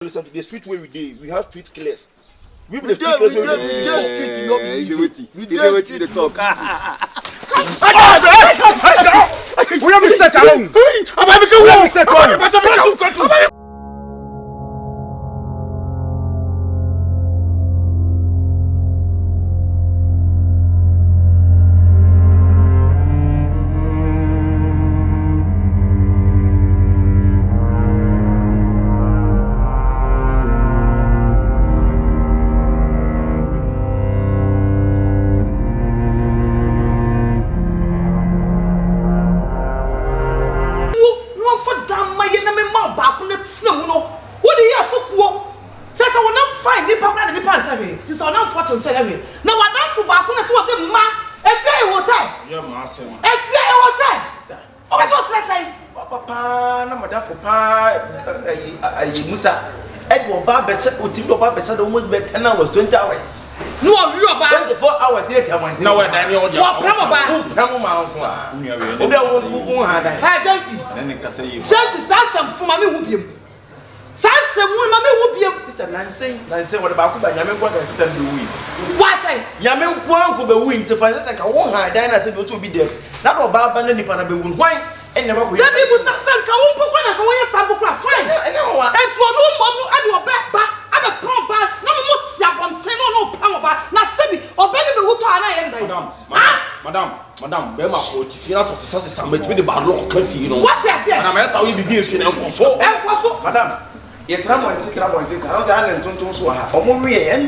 Listen to the street where we have street killers. We did street lobby. We did the talk. We have mistake alone. We have mistake alone. Almost 10 hours, 20 hours. No, you are about 24 hours later. No, what Daniel? What Jeffy, stand some for Mammy Whoopim. Stand some Mammy Whoopim. It's a Nancy, what about Yamen? What I stand the win? Watch it. Yamen Kwan could be win to find us like a one high diner said to be there. Not about Banani Panabe wine and never will. That people not send Kaumpo when I go in Sample fine. I know. And to a no mom, I do a back. I'm a pro bar, no more Sabon, no power bar, not steady, or baby, who to an end. Madam, Bema, if you ask for success, I'm with the bad law, you know. What is it? I'm as how you be if you know. Madam, you travel and take up on this. I was an and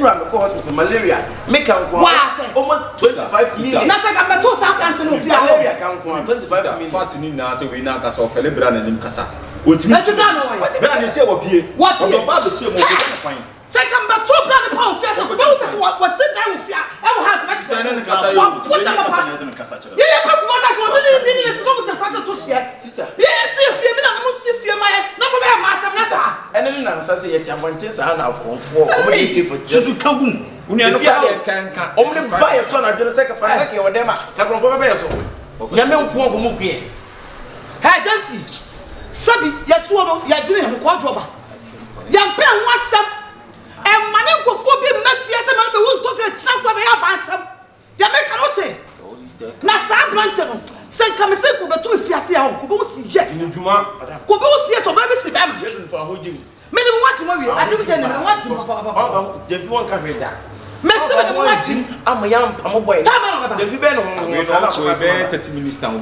run the hospital malaria. Make out almost 25 million. Nothing I'm a 2,000 malaria count 25 million. 40 million now, so we now got off a liberal in Casa. What you say? What your Bible say? Second, but 2 pound fair. What was it down with you? I will have to stand in the Casa. What the Casa? Yeah, but what I want to do is not to pass to share. Yes, if you're not to fear my not for my master. And then I say, I want this and I'll come for Susu Kabum. Only buy a son. I do the second for or them. I come from a bear. Yamen Puamuki. Hey, Jancy. Sabi, Yatuano, Yadrin, Quadroba. Young Pen wants them. And Manako for being Mafia, the man who told you, snap away up and some. Yamekanote. Nasa Blanton. Send come and say, Kuba to Fiasia, Kubusi, yes. Kubusi, to baby Sibam. For who you. Minimum what to worry. I don't tell you, if you want to read that. I'm a young boy.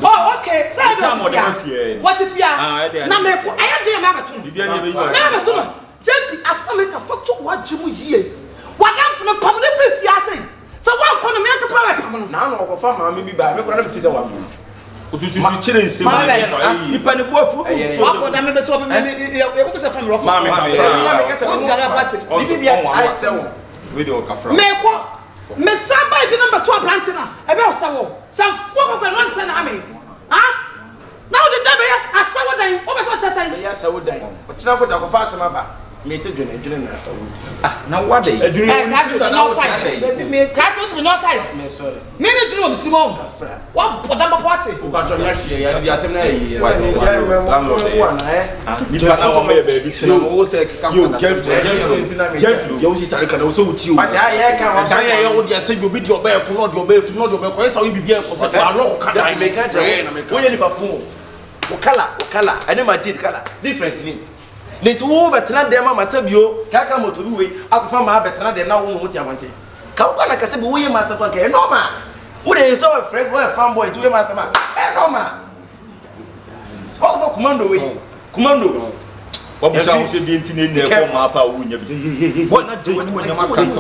Oh, okay. What if you are? Number 4. I am the Jeffy, I saw make a photo. What you year? What I'm from a permanent fiancé. So, what upon the American now of a farmer, maybe by a physical one. What you see, children, say, you pay the boy for what I'm able to have a family of mammy. I sell. Video Cafra. Miss Samba, number 12 Brantina, about some 4 of an army. Huh? Now the devil, I saw what I always say. Yes, I would die. But now what I'm fast about. Made to now what they do not say. Catch us with no size. Sorry. Maybe do it tomorrow. What for them party? But your next year, you are temporary. One, eh? You you sister can also with you. But I can't say you beat your bear, not your bear, not your bear. So you be here for a long can make a train. Color, I never did color. Difference in the two better than Mamma Sabio, Kakamo to do up from my better than now what you wanted. Kakana Casabu, we must have a norma. Would they so afraid where a farm boy to a master? Norma. What for commando? Commando. What was I didn't in there for Mapa? What not doing when I'm coming?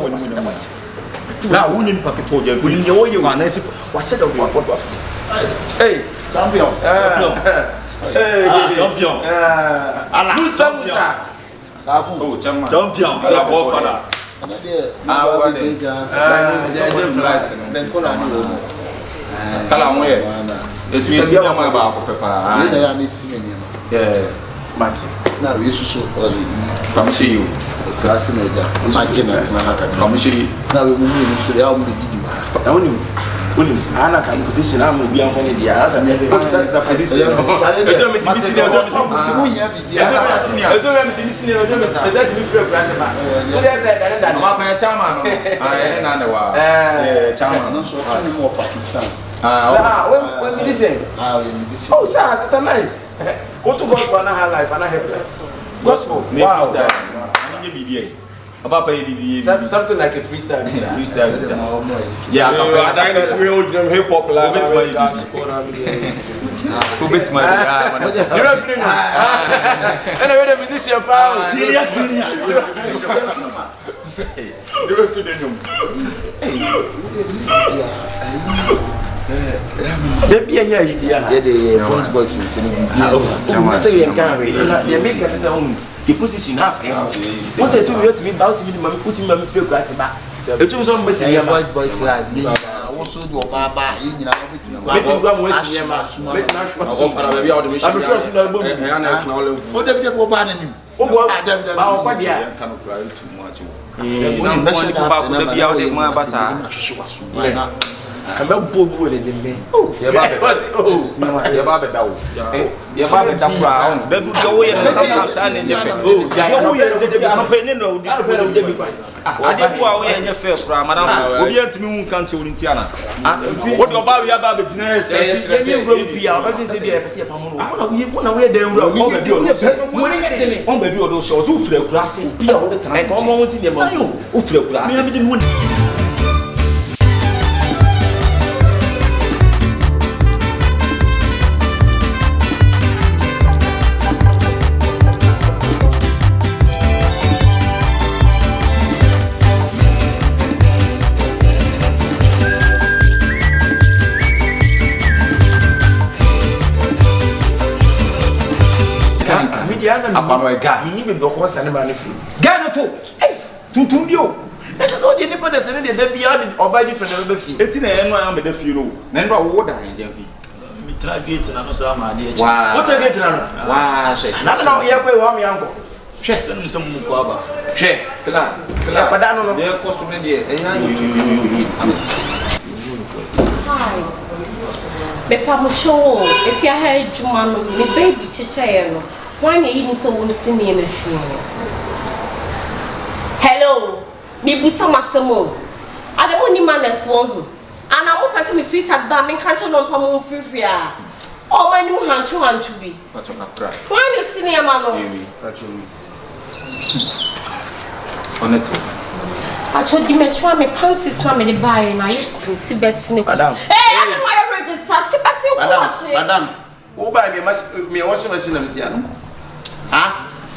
Now, wouldn't pocket told you, when you are nice. What said of what? Hey, champion. Champion. Champion. Unim, ana can position am be am funny dia. That's a position. Eto me ti senior, eto me ti senior, present me free class ba. Who dey say that wa pa chairman no. Ene na wa. Chairman no so tani mo Pakistan. When musician? Musician. Oh, sir, sister nice. Go to gospel and her life and her helpless. Gospel. Wow. Something like a freestyle. Freestyle. Yeah, I died to real hip hop like that. Who bit my you don't feel anyway, the musician power. Serious. You don't feel boys the position half once I told you to be about to be the putting my free class back. It was on boys live. Also do baba you know I'm not bold with it. Oh, you're about to brown. They do go in and sometimes I didn't know. I didn't go away in your face from Madame. We are to me country in Tiana. What about your baby? You need to go horse and money free. Ghana too. Hey, to you. That is all the independence and the beyond or by different fee. It's in the end, I am the funeral. Then what would I enjoy? We try getting another summer. What I get now? Wow, not now. Here, where I'm young. Share some Mukaba. Share, but I don't know. They're costing me. Hi. Bepamucho, if you had Jumano, me baby Chichayano. Why are you eating so one singing in the funeral? Hello, me Busama Samo. I don't want any man that's one. And I'm passing me sweet at Bamming Country on Pamu Free. Oh, my new hand to be. Why are you singing a man? On it. I told you, my pants is coming by and I see best. Madam. Hey, I'm my register. Madam, who buy me a washing machine? I'm saying.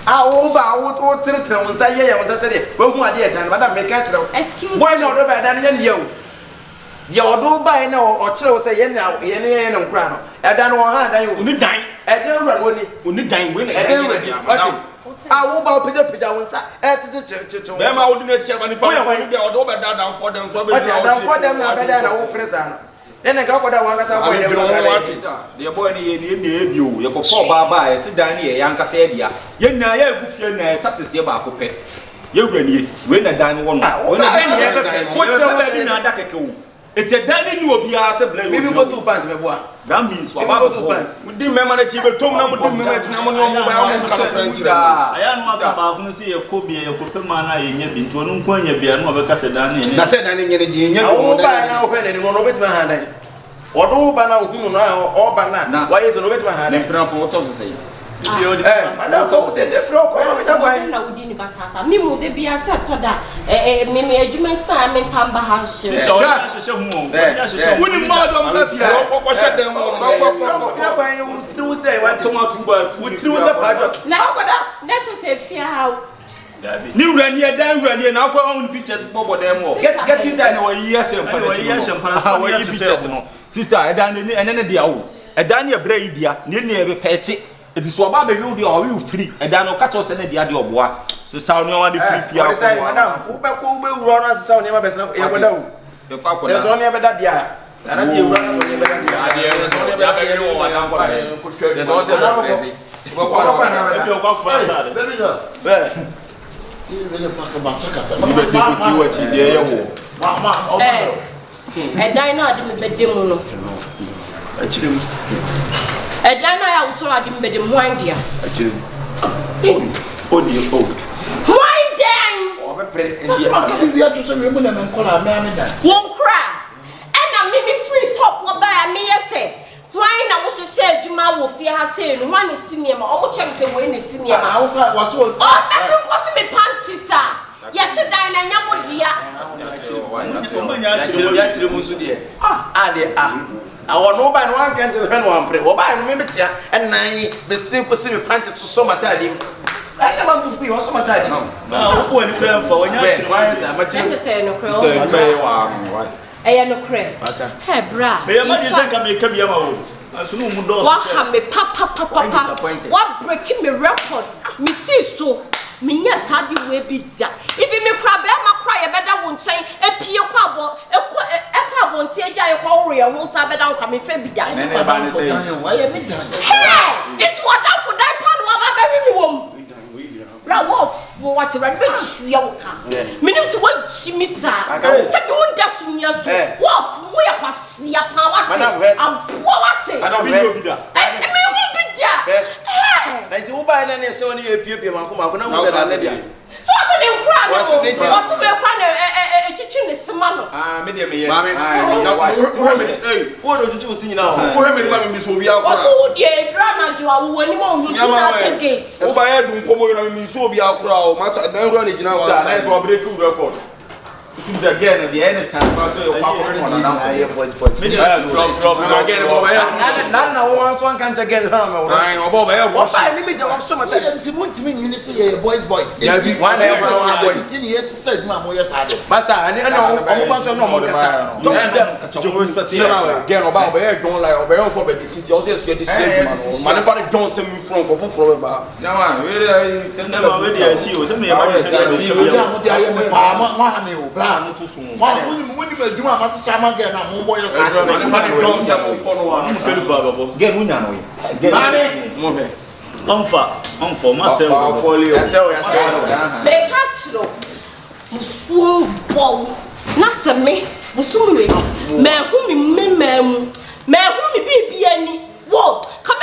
What territory was I here? Was I said, well, who are there? Madam, make catch. Excuse me. Why not over than you? Your do by now or chill say, yen now, yen and crown. I don't know how you will die. I don't run only dying winning. I will bow Peter Pijawansa at the church. Them I wouldn't share money for them for them. So down for them now better than our present. Then I got what I want to say. The boy in the you, you go for Baba, sit down here, Yanka said, yeah. Yen, I have you that is your back. You when a dining one. It's a dining will be as a blame. Maybe go to pants, my boy. That means what about the pants? We didn't remember that you were told me to manage I am not about to see a copy of Copemana in your bin to an unquanya be another Cassadan. I said, I didn't get it. I won't buy now open any more of my hand. Or do by now, or banana. Why is it over my hand? And for what to say? Madam, the floor, I didn't pass. Me would be a set to that. Maybe a human time in Tamba House. Wouldn't madam set them say what tomato would do the project. Now, let us say, fear how. New Rania, Dan Rania, now go on pictures for them all. Get inside our years and how you pictures. Sister, I done and then a deal. A Dania Bradia, nearly petty. It is what Baby will be all you free, and then no catch us any idea of what. So, sound no one the free madam. Who will run us sound never best enough. The papa is only about that, yeah. And as you run, there's only about there's also crazy. And I know I didn't be demono. A dana I also I didn't be the one dear. Why then? Won't cry. And I made me free pop by me, I say. Why now was to say Juma will fear her saying one is senior, or checks the way is senior. Oh, that's what causing me panties, sir. Yes, and I know dear. Our no by one can tell one pray. Or by remember, and I the simple see me planted to so much time. I never move for you, so much time. No, when you pray for when you're say no crow. I am no crab. Hey, bra. They are not exactly come here. What have me, papa? What breaking me record? Me see so. Me yes, how do we be that? If you me crab, I cry a better won't say a pure quabble, a quabble, say a giant warrior won't have it down coming fair be done. Hey, it's what up for that pan of every woman. Wolf, what a rabbit, yoka. Minutes what she missed. I don't dust me as wolf, we are past the power. I'm poor. I don't be that. Like you buy any Sony a puppy, I'm going to say. Wasn't in crime, what's the chicken is the man. Medium, what did you see now? Who have been Miss Obia? What's all the drama you are when you want to get? Oh, by head, don't come over and Miss Obia crowd, Master, don't run it now. That's what break record. It is again at the end of time, so your papa one again. None of one can get her. What I limit of so much minutes a boys. Yes, one boys. Yes, said Mamma. Massa, I know no more. Get about where don't like over for the city. Also, your decision. Manufacturing don't send me from about. Now, really, never really see you. Send me a too soon. When you do a Sama again, I'm more boys. Get winner. On for myself. They catch you. Musu bow. Nasa me. Musu me. Man whom me be any. Whoa, come on.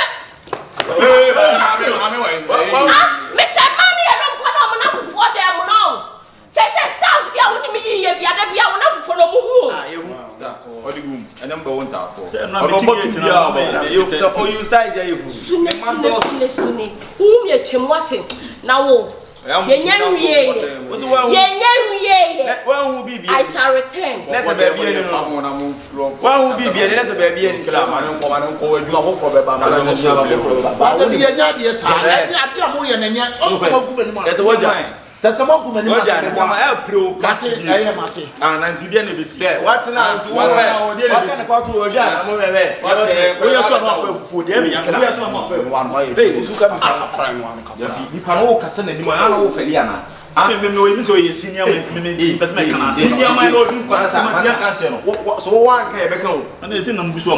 Mr. Money, I don't put on enough for them now. Say stars be out me here, be other be out for no more. Or the room, and number 1 for. You start there. You whom you chimwatting now. I shall return. Let's a baby in one will be a baby in Clam. I don't go and do a whole for the Bama. That's what that's a more woman. I have pro Mati. And I'm to the end of this. What's now to what kind of part to a jar? We are so for them. We are so one way. They should come from one. You can all Cassan and Moano Feliana. I remember so you senior senior my lord. So one can become and it's in the Bushwa.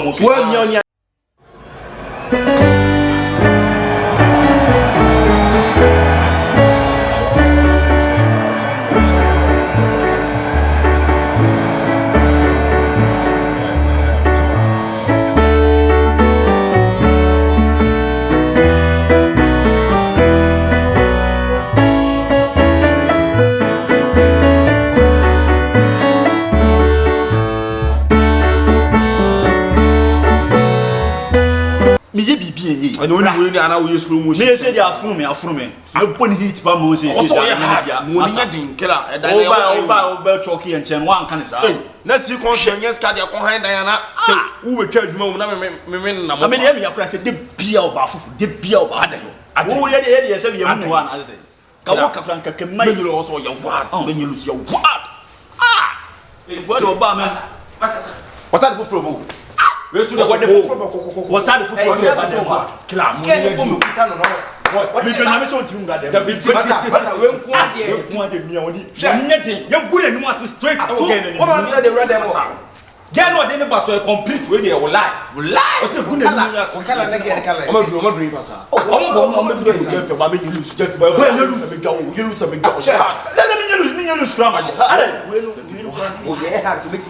I don't know when I use room. Me say they are from me. I put heat by Moses. Also, I didn't kill her. Over Chalky and Chen one can say. Let's see, conscience can you behind Diana? Who will tell you, I mean, I said, the beer buff, the beer bad. I won't let the idea of your one, I say. Kawaka can make you also your what? Oh, when you lose your what? What Obama? What's that for? What's that for? What? You can have so to that. You're good and must straight again. What I said, the red devil. Get what they never saw a complete way they will lie. What's the good? I'm a dream. I'm no scrum. We have to make it.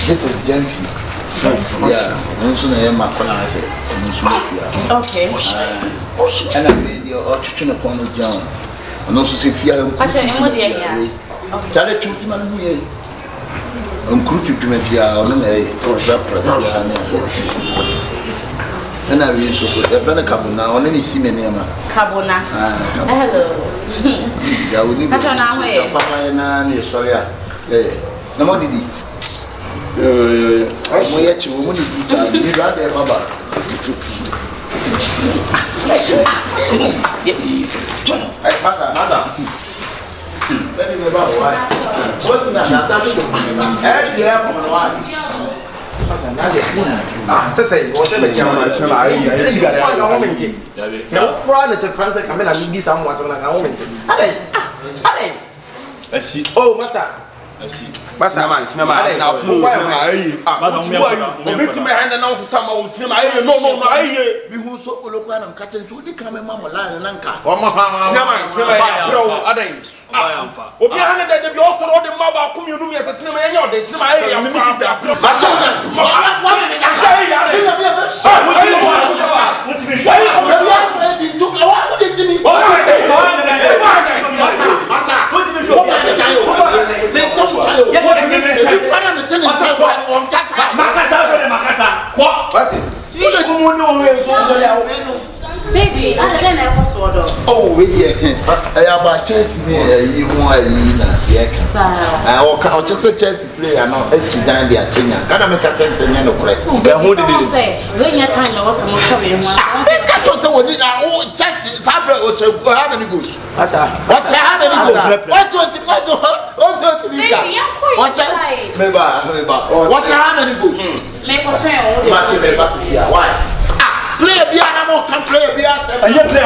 This is Jenfi. Yeah, I'm soon to my corner. I say, okay. And I made your chicken upon the John. And also say, fear and Charlie Chutman. I'm crucial to make your own and I will so if any Cabona only see me near Cabona. Hello. Yeah, we need Papa and Australia. No more did he. I'm yet you won't be right there, Baba. Massa. Let me about why. What's the matter? Say, whatever chairman, say, I see. Oh, Massa. I see. Massa, cinema. Baby, I don't know. Oh, we I about Chelsea, you want yes. I'll just a Chelsea player, not a Sudan, they are changing. Can I make a chance and no correct? Who did you say? When your time was some coming, I think I told someone did our own check. Sabra was how many goods? What's how many goods? What's what to be done? What's what's how many goods? Make a trail. Why? Play a piano, can play a piano. And you play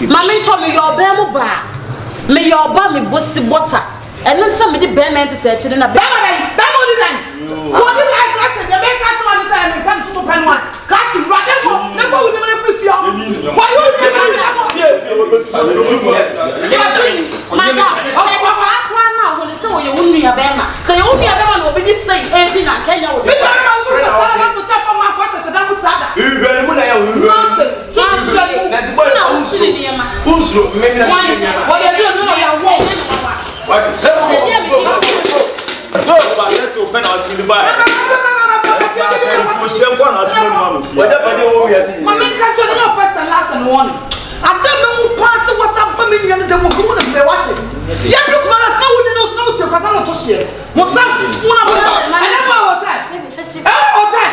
Mammy told me your bamboo bar. May your bummy bossy water. And then somebody bear man to search it in a bag. What did I got? You make us understand and punch to pen one. Got you right now. Never would never feel you. Why would you so you wouldn't be a bama. So you won't be a bama will be this same anything I can know. I don't know who parts of what's up coming in the demo. Yeah, look, man, that's not what you know. What's up? What's up? I never hotel. Maybe festival. Hotel.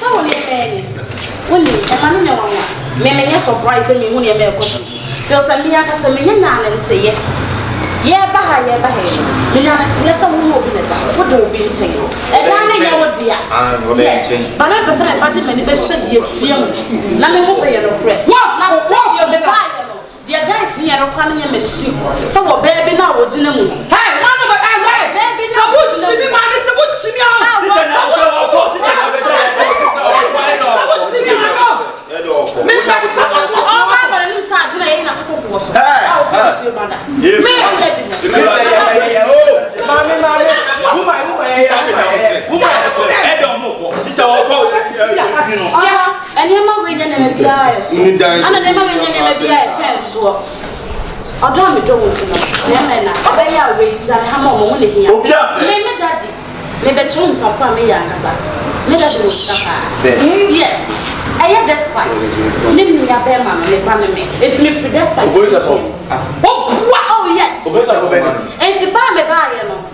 So, Willie, a man in your one. Maybe you're surprised me when you're there. There's a mere Casamina and say, yeah, Baha, yes, I will be what will be saying. And I know, dear. But I'm a many percent you. Let me say, no prayer. What? You'll be fine. Dear guys, you are coming in machine. So what baby now would you know? Hey, man of baby now would she be man? It's a wood she be out. And your mother will never be eyes. And the mother will never be a chance. I'll draw me don't know. Yamena, obey our ways and hammer only here. Maybe daddy. Maybe chum papa me yankasa. Maybe yes. I have despite. Name me a bear mamma, it's me for despite. Oh, yes. And to buy me by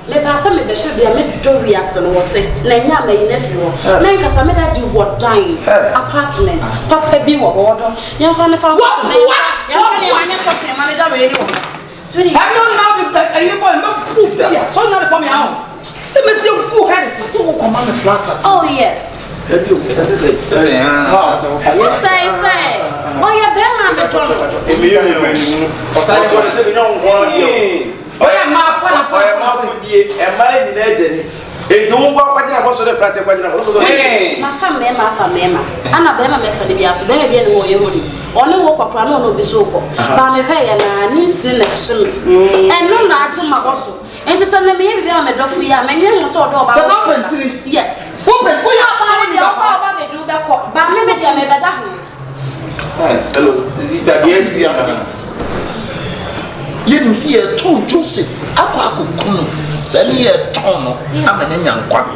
me pass me should be a Victoria's and what's it. Nanya my nephew. Nankas I made do what dying apartment. Papa be what order. Young family found what? Sweetie, I'm not now that you boy not proof there. So not about me out. So Mr. Who has so command flat. Oh, yes. Say, oh, yeah, Bella, oh, yeah, my father for a mouth would be a man in Edeni. They don't walk what I was so the flat. My family, and a Bema method, so maybe any more you would. Only walk up, I don't know, be so cool. But me pay and I need selection. And no, not to my boss. And the son of me, I'm a dog for you, and you saw about yes. Open, we are do the court, but maybe I may better. Hello, is that yes? You see a tone, Joseph. Aqua then he a tone. I'm an young quack.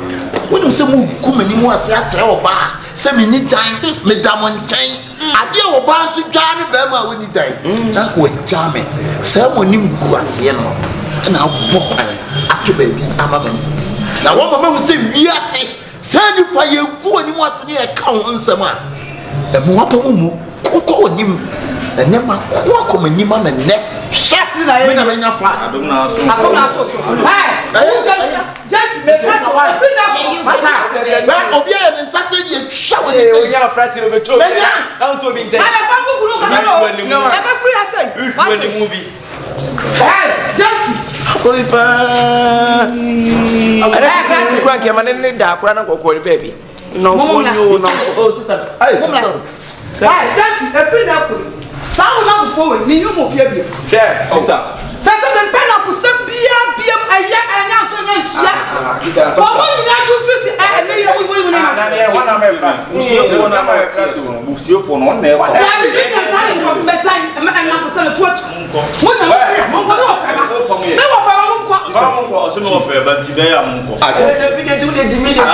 When you say move, come anymore, say I travel back. Send me time, Madame Montaigne. I deal with Barnes to Johnny Bema when you die. Uncle Jammy, someone named Guasiano, and I'll walk after baby. I'm a man. Now, one moment will say, yes. Send you by your go and you want to account on some man. The Muapamu, Coco and him, and then my quack and him and neck. Shut it, I mean, your flat. I don't know. Jeff, make that well, Obia and Sassy, shower you are frightened of a toy. Down to be dead. Never free, I say. What's the movie? Hey, Jeff! I can't crank him and then dark run up for baby. No, oh, sister. Hey, Jeff, a friend up. Sound up forward, me, you move here. Yeah, sister. Sentiment pen of some beer, a year and out on your chat. For money, not 250, and lay away women. One of my friends, who's your phone on there. I'm not for some watch. What no fair, but today I'm going to do the media.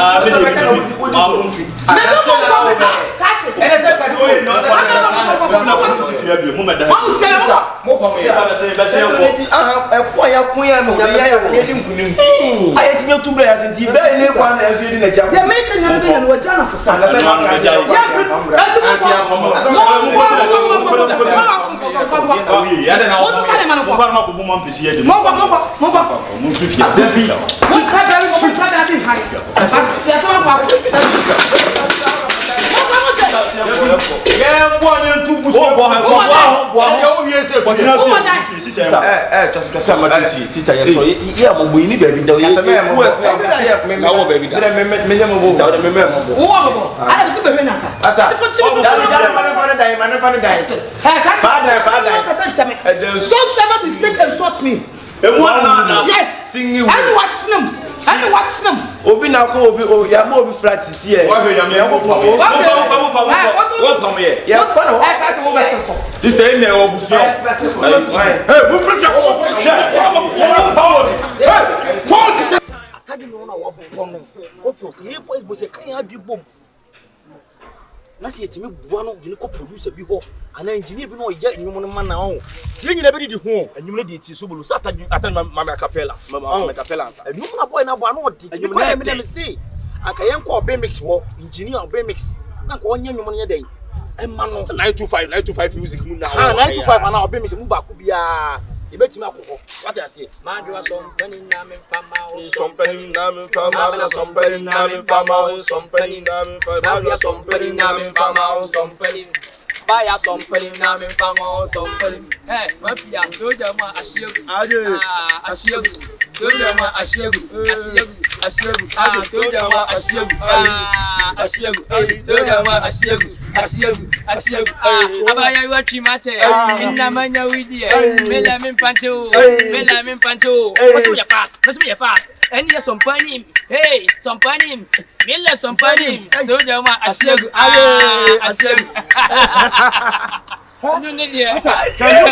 Yes, sing you. And what's them? And what's them? Obi na ko obi o ya mo obi flat here. Wa be ya me ko come here. Ya ko no. I can't go back. This time na obusu. Hey, we preach ya ko. Hey, atagi no na wa bom no. O fo se he boys bo se kan ya bi bom. Na se yetimi bua no de ne ko producer bi ho. Ana engineer bi no ya enyum no ma na ho. Ye nyina be di ho. Enyum no de ti so bolu. Sa atagi mama capella. Mama capella ansa. Enyum na boy na bua no de ti. Ko na me say. Aka yen ko obe mix wo. Engineer obe mix. Na ko onya enyum no ye den. E ma no 925 music mu na ho. 925 ana obe mix mu ba ku bia. E betimi akoko. What I say? Madwa sompani na me fama o sompani na me fama o sompani na me fama o sompani na me fama o sompani na me fama o sompani Buy something now, me found something. Hey, mafia, so you want a shield. A shield. So you want a shield. A shield. So you want a shield. A shield. So you want a shield. A shield. Abaya what you match. Inna manya with you. Melamin pancho. Melamin pancho. What's your fast? What's your fast? And yes, some panim. Hey, some panim. Miller some panim. So you want a shield. A shield. No need here. Can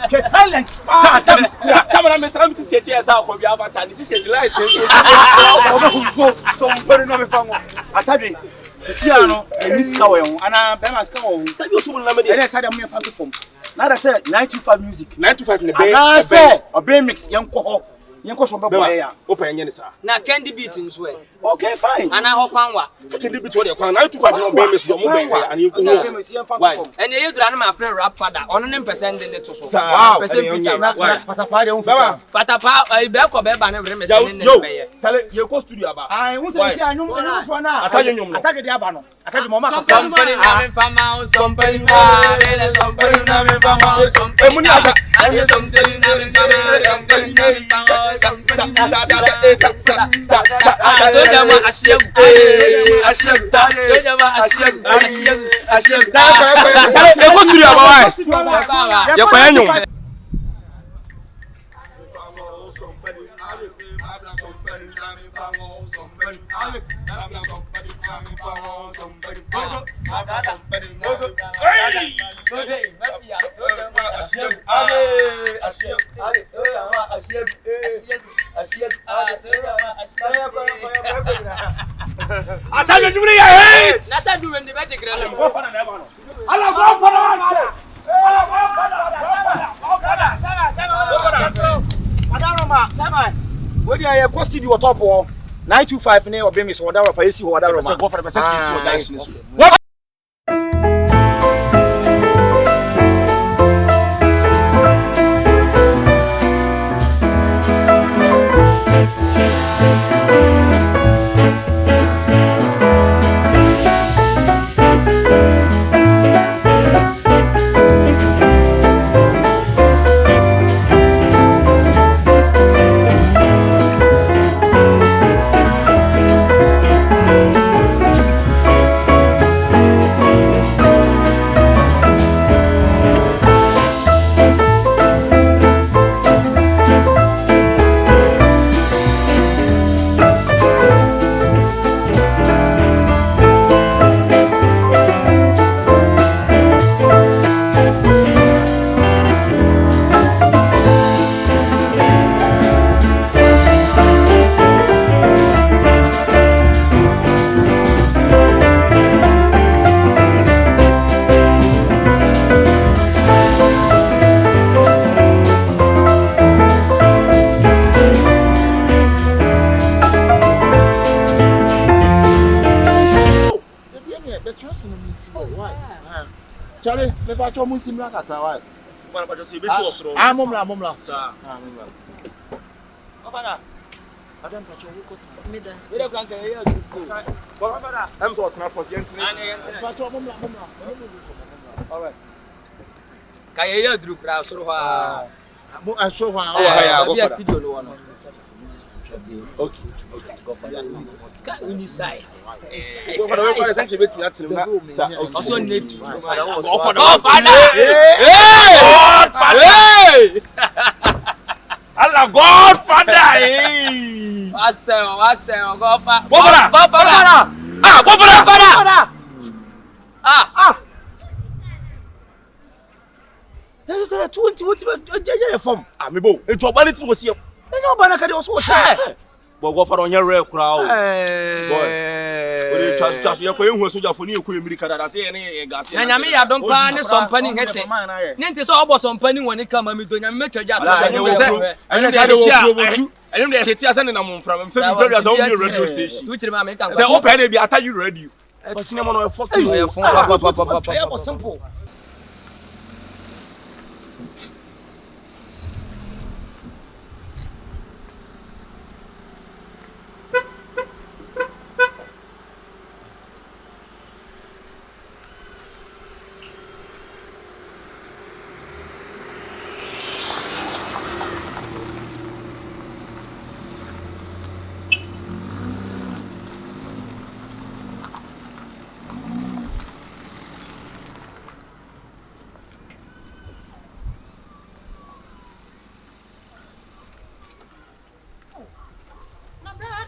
you get talent? Come on, I'm saying yes, I'll be avatar. This is light. So very no me fango. Atabi. Siano, Miska we ana Bema ska wo. Tabi osu mun lamede. Ene say dem me fango from. Na da say 925 music. 925 ne be. Na say obe mix yenko ho. Yenko so be boy ya. Open yen sa. Na candy beat nso e. Okay, fine. Ana ho kwanwa. Second beat wo de kwan 925 no be mix yo mo be ya ani ko ho. Why? And you do my friend rap father. On nem percent de to so. Wow. Percent feature. Patapa de unfa. Patapa e be ko be ba ne vreme se ne Yo, be ye. tell you go studio aba. Ai, who say anyum fo na. Ataje nyum no. Ataje de aba no. Ataje mo ma ka. Somebody na me fama, somebody na me fama, somebody. Emuni asa. Aye somebody na me fama, somebody na me fama, somebody. So jama ashegu. Ashegu. So jama ashegu. Ashegu. E go studio aba why? Ye kwa nyum. What do you go studio top 925 ne obe mi so wada fa esi wada ro ma Go for the percent esi wada esi so. Charlie, me pa cho mun simla kakra why? Bana pa just be so osoro. Momla. Sa. Momla. Obana. Adam pa cho wo ko. Me da. We dey plan ke ya do. Obana. I'm so tana for yentin. Pa cho momla. All right. Kaye ya duru kra soro ha. Mo I show one. yeah, go Be for that. studio no one. Okay. Uni size. Go for the way say bet na tin na. Sa. Also need. Go for the. Oh, father. Hey! Allah Godfather. Hey! What's Godfather? Go for that. Go for that. Yes, sir, 20 what form. Me bo. Eto obani tin wo sie. Enyo obana ka de so cha. Bo go for on your rare crowd. Boy. Ore chas ye ko ehun soja fo ni ekọ America da say ne gas. Na nyame ya don pa ne sompani hete. Ne nti so obo sompani woni kama mi do nyame metwaja to. Ene say de wo promote. Ene dey hete asan na mum from. Say the brothers on the radio station. Tu chiri ma me kan. Say open dey be attack you radio. But cinema no fuck you. Oya fun pa. It was simple.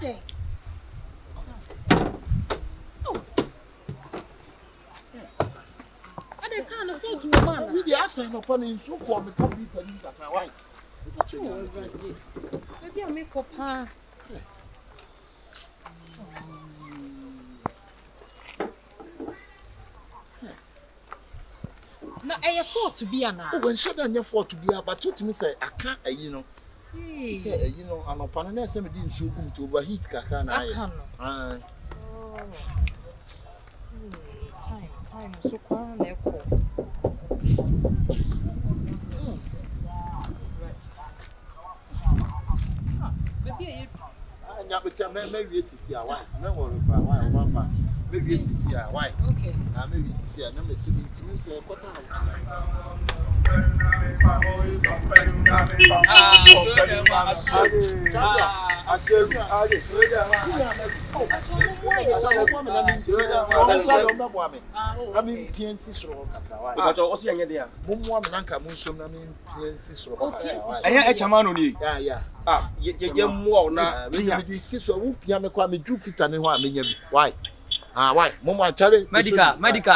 day. I can't afford to man. We the answer no pon in so for me computer ni kakra why. Maybe I make up ha. Na I afford to be ana. Oh, when should I afford to be but to me say I can't you know. Say you know I'm upon na say me din so kum to overheat kakra na. I can't. Ah. Time so kwa na eko. Baby anya betia me wie sisi a why me worry pa why one me wie sisi a why okay na me wie sisi a na me sibi ntimi say quarter out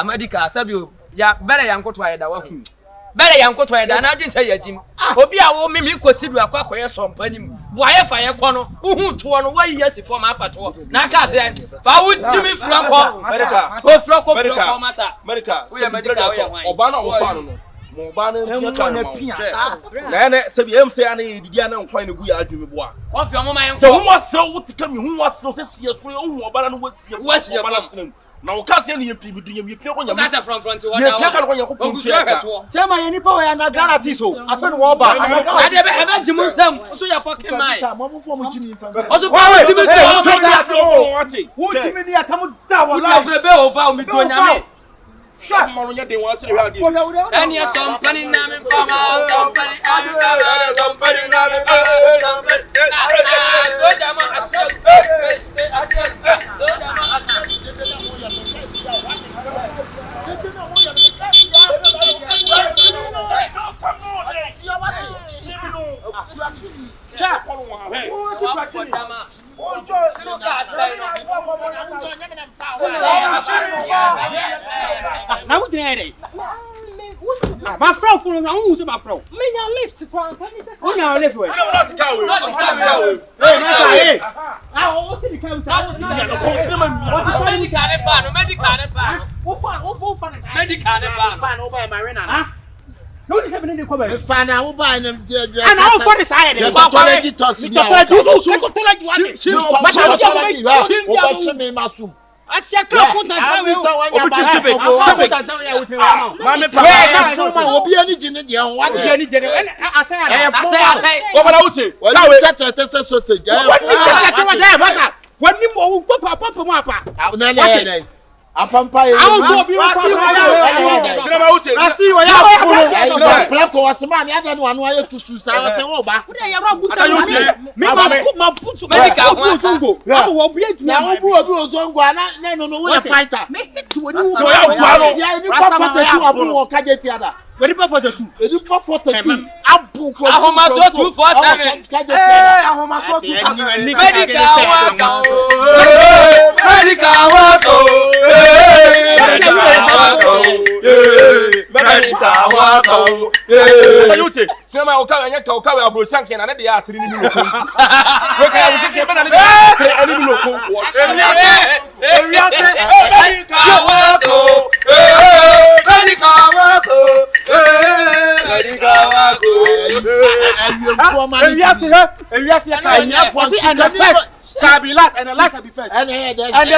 medical sabio ya bere yankoto ayeda wa hu bere yankoto ayeda na adwen say yagim obi a wo mimi kostidu akwakoye sompanim boaye fa ye kɔ no uhu to no wayi yasifo ma afato na ka se fa wo timi franko medical o franko masa medical we medical oba na wo fa no mo ba na pia na na se bi em se ana didi ana nkwan na gu ya adwumi boa kofi omo man nko ho wasre wo tika mi ho wasre se sie so ho oba na no wasie na wo ka se ne yempi mi dunya mi pia ko nyam ka se from front wa na ya ka ko nyam ko pia chema ye nipa we na granati so afa no wo ba ade be jimu sam so ya fucking mai mo fo mo chini fa oso fa jimu sam wo timi ni atamu da wala ya be over mi do nyame Shut my nya den wan se we ade and yes somebody na me fama somebody na me somebody so jama asel so jama na wo dere my friend for na wo my friend me nya lift kwa kan ni se wo nya lift we not ka we hey ah wo ti di ka we sa wo ti di no confirm me medical ne fa wo fa na medical ne fa Fan over my rena na. no ni se me ni ko ba fan na wo ba na and how for this side the pathology talks me out what me masum asia ka ko na ka we mama pa fuma obi ani gine de ho wa obi ani gine asaya wo bala wuti ka we tete sausage wani mo wo papa mo apa na na apampa ye sinema wuti rasi wo ya plako wasema mi ada no anu aye tusu sa te wo ba ya rogu sa mi ma putu medical zongo wo bi etu na wo bu obi ozongo na no wo ya fighter me hit woni wo so ya kwaro ya ni papa te tu abu wo kaje ti ada we papa te tu edi papa te tu abu ko ahoma so 247 ahoma so 247 medical wa sinema okawe nya ka okawe abro chanke na ne de ya atiri ni loko we ka ya wuti ke be na ne de ani ni loko shall be last and the last shall be first. And the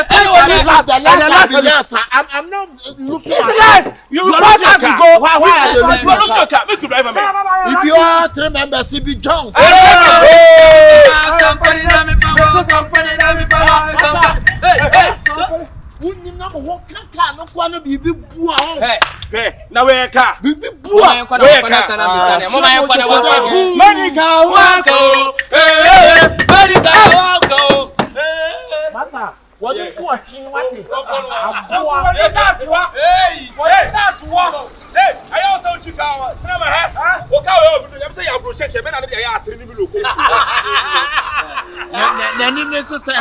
first shall be last and the last shall be last. I'm not looking at last. You lose as you go. Why are you lose your car? Make you drive a man. If you are 3 members, it be John. Somebody let me power. Somebody let me power. Hey. Wouldn't number one car, no one be bua. Hey, now where car? Be bua. Where car? Money car, wako. Masa, what you watching? What is Hey, I also Chicago. Cinema hat. Okay, I'm saying I'm check. I'm not going to Na nim ne so say.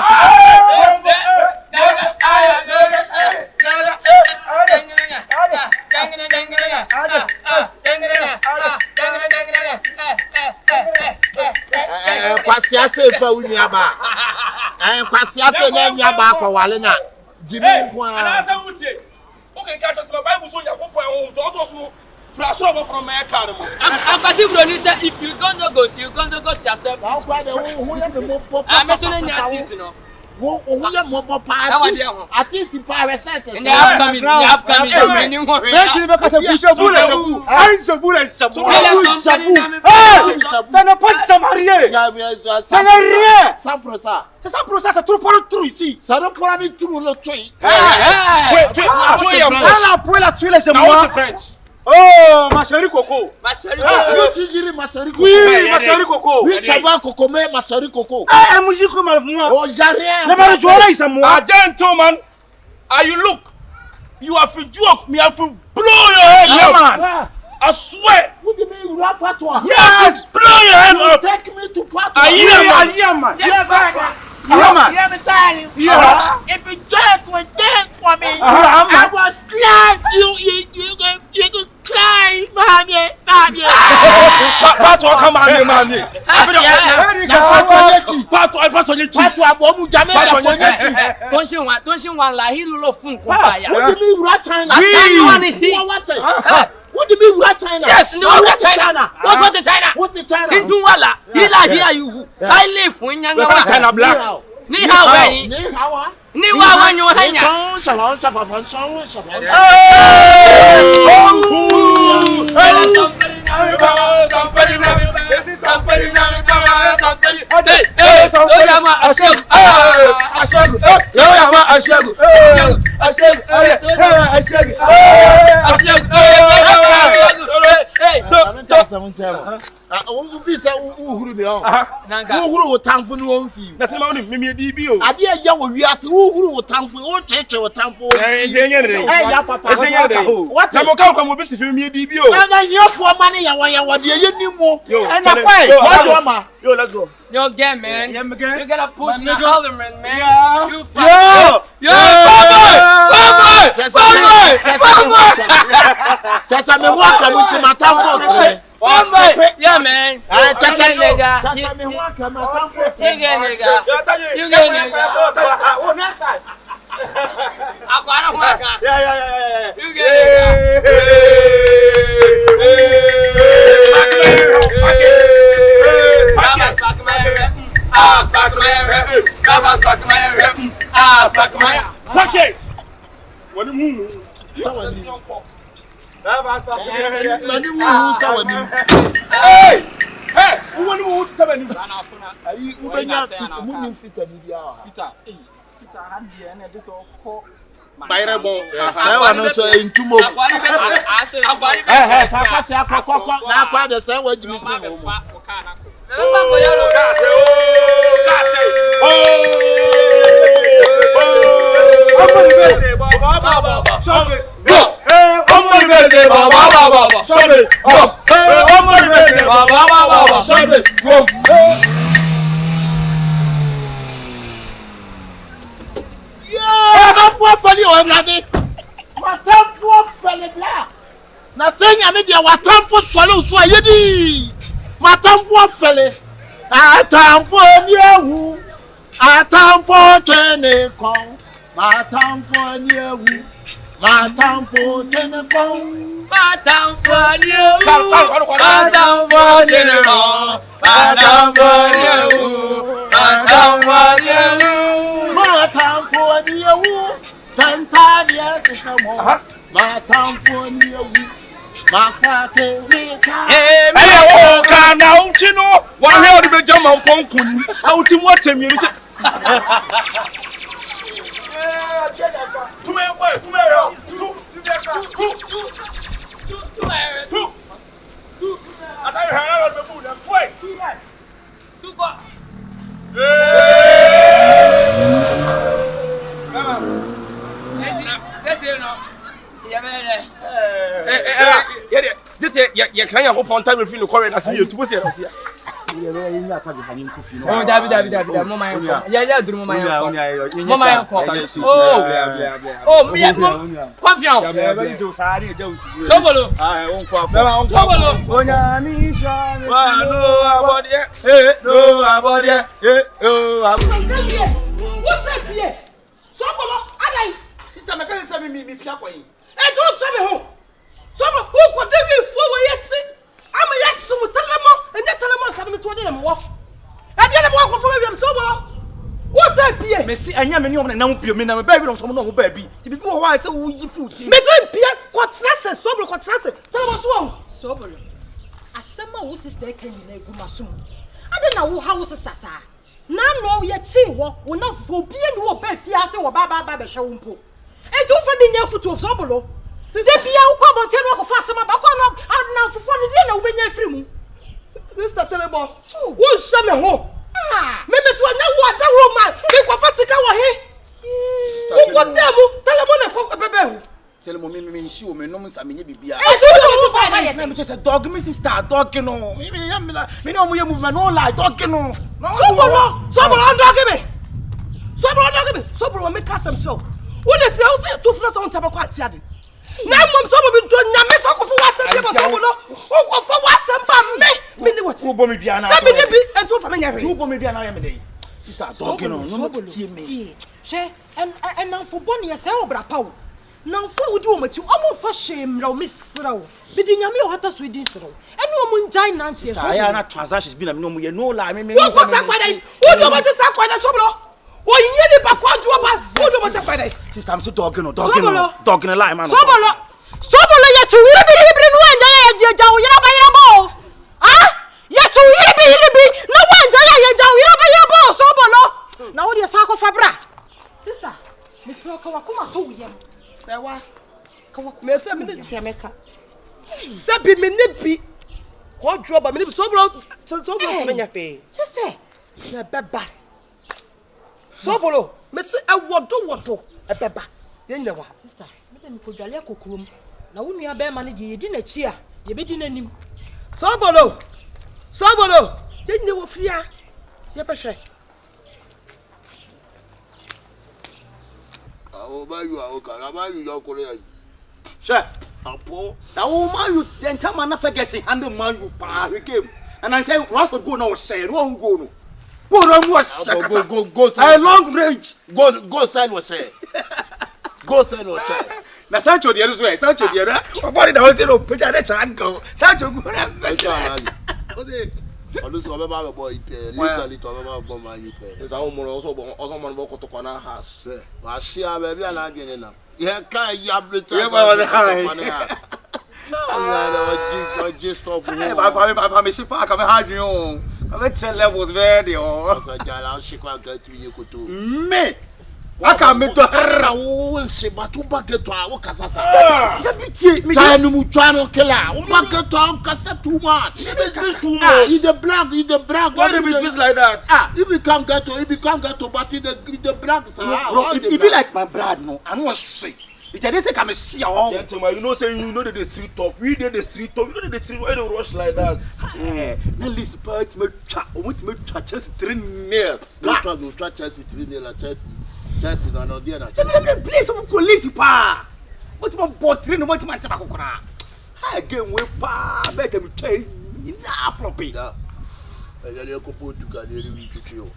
Kwasi ase fa wunya ba. Kwasi ase na nya ba kwa wale na. Jimi kwa. Ana asa wutie. Okay, ka to se Bible so yakopon ho to so Frasro from my car. Akwasi broni say if you go yourself. I'm saying artist no. Wo ya mobo party. Artist pa research. In the upcoming. French ni beka se shabu la shabu. Ai shabu la shabu. Ça n'a pas se marier. Ça n'est rien. 100%. C'est 100%, c'est tout pour le trou ici. Ça ne pourra pas tout le truc. Tu es French. Oh, ma chérie Coco. Ma chérie Coco. Oui, ma chérie Coco. Oui, ça va Coco, mais ma chérie Coco. Eh, moi, j'y crois, moi. Oh, j'ai rien. Le mari joueur, il s'est moi. Gentleman, are you look? You have to joke, me have to blow your head Yeah, out. man. I swear. What do you mean you rap at toi? Yes, blow your head out. Take me to part. Yeah, man. Yeah, man. Let me tell you. Yeah. If you just would dance for me, man. I was glad you could cry, mommy. Pato come on, man. Pato abomu Jamaica. Don't you want like he lo fun ko ba ya. What do you mean right China? What do you mean right China? Yes, no right China. What's the China? What the China? Hindu wala. Here you. I live when younger one. China black. Ni how we? Ni how? Ni wa wanyo hanya. Yo, let's go. Yo, get man. Yeah, You gotta push the nigga. government, man. Yeah. You fuck. Yo, farmer. Just me walk into my town force. Yeah, man. Just a nigga. me walk my town force. You get nigga. You get nigga. Oh, next time. Aquara waka. Yeah. You get na senya me dia watamfo swale so ayedi matamfo fele atamfo ni ewu atamfo twene kon matamfo ni ewu matamfo twene kon matamfo ni ewu matamfo twene kon matamfo ni ewu matamfo ni ewu matamfo ni ewu tantaria kisamo matamfo ni ewu makake rika Hey, kana uchino wa he odi be jama konkun na utimu atemi se This year, you can't hope on time if you correct as you to see. Oh, David, mama, yeah, do mama. Oh, confiant. Sobolo. Sobolo. What's that here? Sobolo, adai. Sister, me can say me pia kwa yi. E don't say me ho. Sobolo, who ko dey we for we yet. Am yet so telemo, and that telemo can me to dey am wo. E dey am wo for me am Sobolo. What's that here? Me see anya me ni om na wo pio me na me ba bi no so mo no ho ba bi. Ti bi wo ho say wo yi food. Me say pia ko trase Sobolo ko trase. Telemo so wo. Sobolo. Asema wo sister kan ni na egu masum. Ade na wo ha wo sister sa. Na no ye chi wo na fo bie no wo ba fi ase wo ba be hwe wo mpo. Enti wo fa bi nya futu of Sobolo. Se bia wo ko bonte no ko fa asema ba ko no na fofo no die na wo benya firi mu. Mr. Telebo, wo hye me ho. Me to anya wo ada wo ma. Me ko fa sika wo he. Wo ko demu Telebo na ko bebe hu. Telemo me hye wo me no nsa me nya bibia. Enti wo fa da ye na me say dog me sister dog no. Me no mo ye movement no lie dog no. Sobolo dog me. Sobolo me kasam cho. Wo dey say wo say two flat on table kwati ade. Na mom Sobolo bi do nyame so ko fo wasem bi Sobolo. Wo ko fo wasem ba me ni what. Wo bo me bia na. Me ni bi enti wo fa me nya hwe. Wo bo me bia na ye me dey. Sister dog no no tie me. She en nan fo boni ye say obra pawo. Nan fo wudi o mati o mo fa shemra o misra o. Bi di nyame o hata so di sra o. Eni o mo njai nantie so. Aya na transactions bi na me no mo ye no lie me. Wo ko sa kwada yi. Wo do mo ti sa kwada Sobolo. O yin ni ba kwa ju ba. Wo do mo sa kwada yi. Sister I'm so dog no lie man. Sobolo ya chuwiri bi no anja ya ja o yira ba. Ah? Ya chuwiri bi no anja ya ja o yira ba Sobolo. Na wo de sa ko fabra. Sister, me so ka wa kuma to wiyam. Sewa. Ka wa kuma se me ne tia meka. Se bi me ne bi. Ko dro ba me ne bi Sobolo me nya pe. Je say, na beba. Sobolo, me se e wodo e beba. Ye nyina wa. Sister, me dem ko dwale kokrom. Na wo nua be ma ne ye di na chi a, ye be di nanim. Sobolo, ye nyina wo fia. Ye be hwe. Awo ba yu awo kara ba yu yo kore ayi. She, Apo. na wo man you the entire man na fegesi handle man you pa we game. And I say Rashford go now share, no go no. Go run was Go a long range. Go sign what say. Go sign what say. Na Sancho the other way, Sancho the other. Nobody that was no picture that chan go. Sancho go na. Olu so baba boy literally to baba bomb man you play. Is our more also man go to corner house. Ma share baby na adwene na. Ye kan ya blita. Ye ba was high. I just stop. I me see park am hard you. I bet levels very oh. So jala shikwa get you ko to. Me. Aka me to Ara wo se batu bageto a wo kasasa. Ya bitie me. Tanu mu twano kela. Wo bageto a kasa too much. He's a black. Why do you like that? He become ghetto, but he the black. Bro, it be like my brad no. I no say. It dey say come see your gentleman, you know saying you know the street talk. We did the street talk. You know the street why they rush like that. Na list part me twa. O mo twa Chelsea 3-0. No twa Chelsea 3-0 Chelsea no there na. Please we go list pa. What mo bot 3 no what man taba kokora. Again we pa make me try na floppy. Da. Ele ko po tu ka deri wi kitio.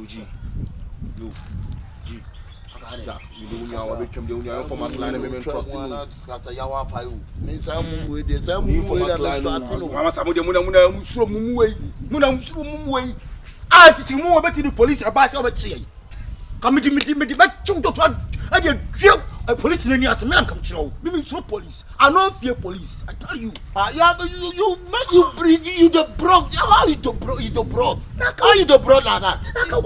G. No. G. Yeah, you know when you are the informal line and women trust you. After Yawa Payu. Me say mumu dey say mumu dey trust you. Mama say muna musuro mumu wey. Muna musuro mumu wey. Ah titi mumu be ti the police about say obeti. Come di ba chung to I dey drill police in the me am come chiro. Me so police. I no fear police. I tell you. You make you breathe you the broke. How you the broke? You the broke. How you the broke like that? You don't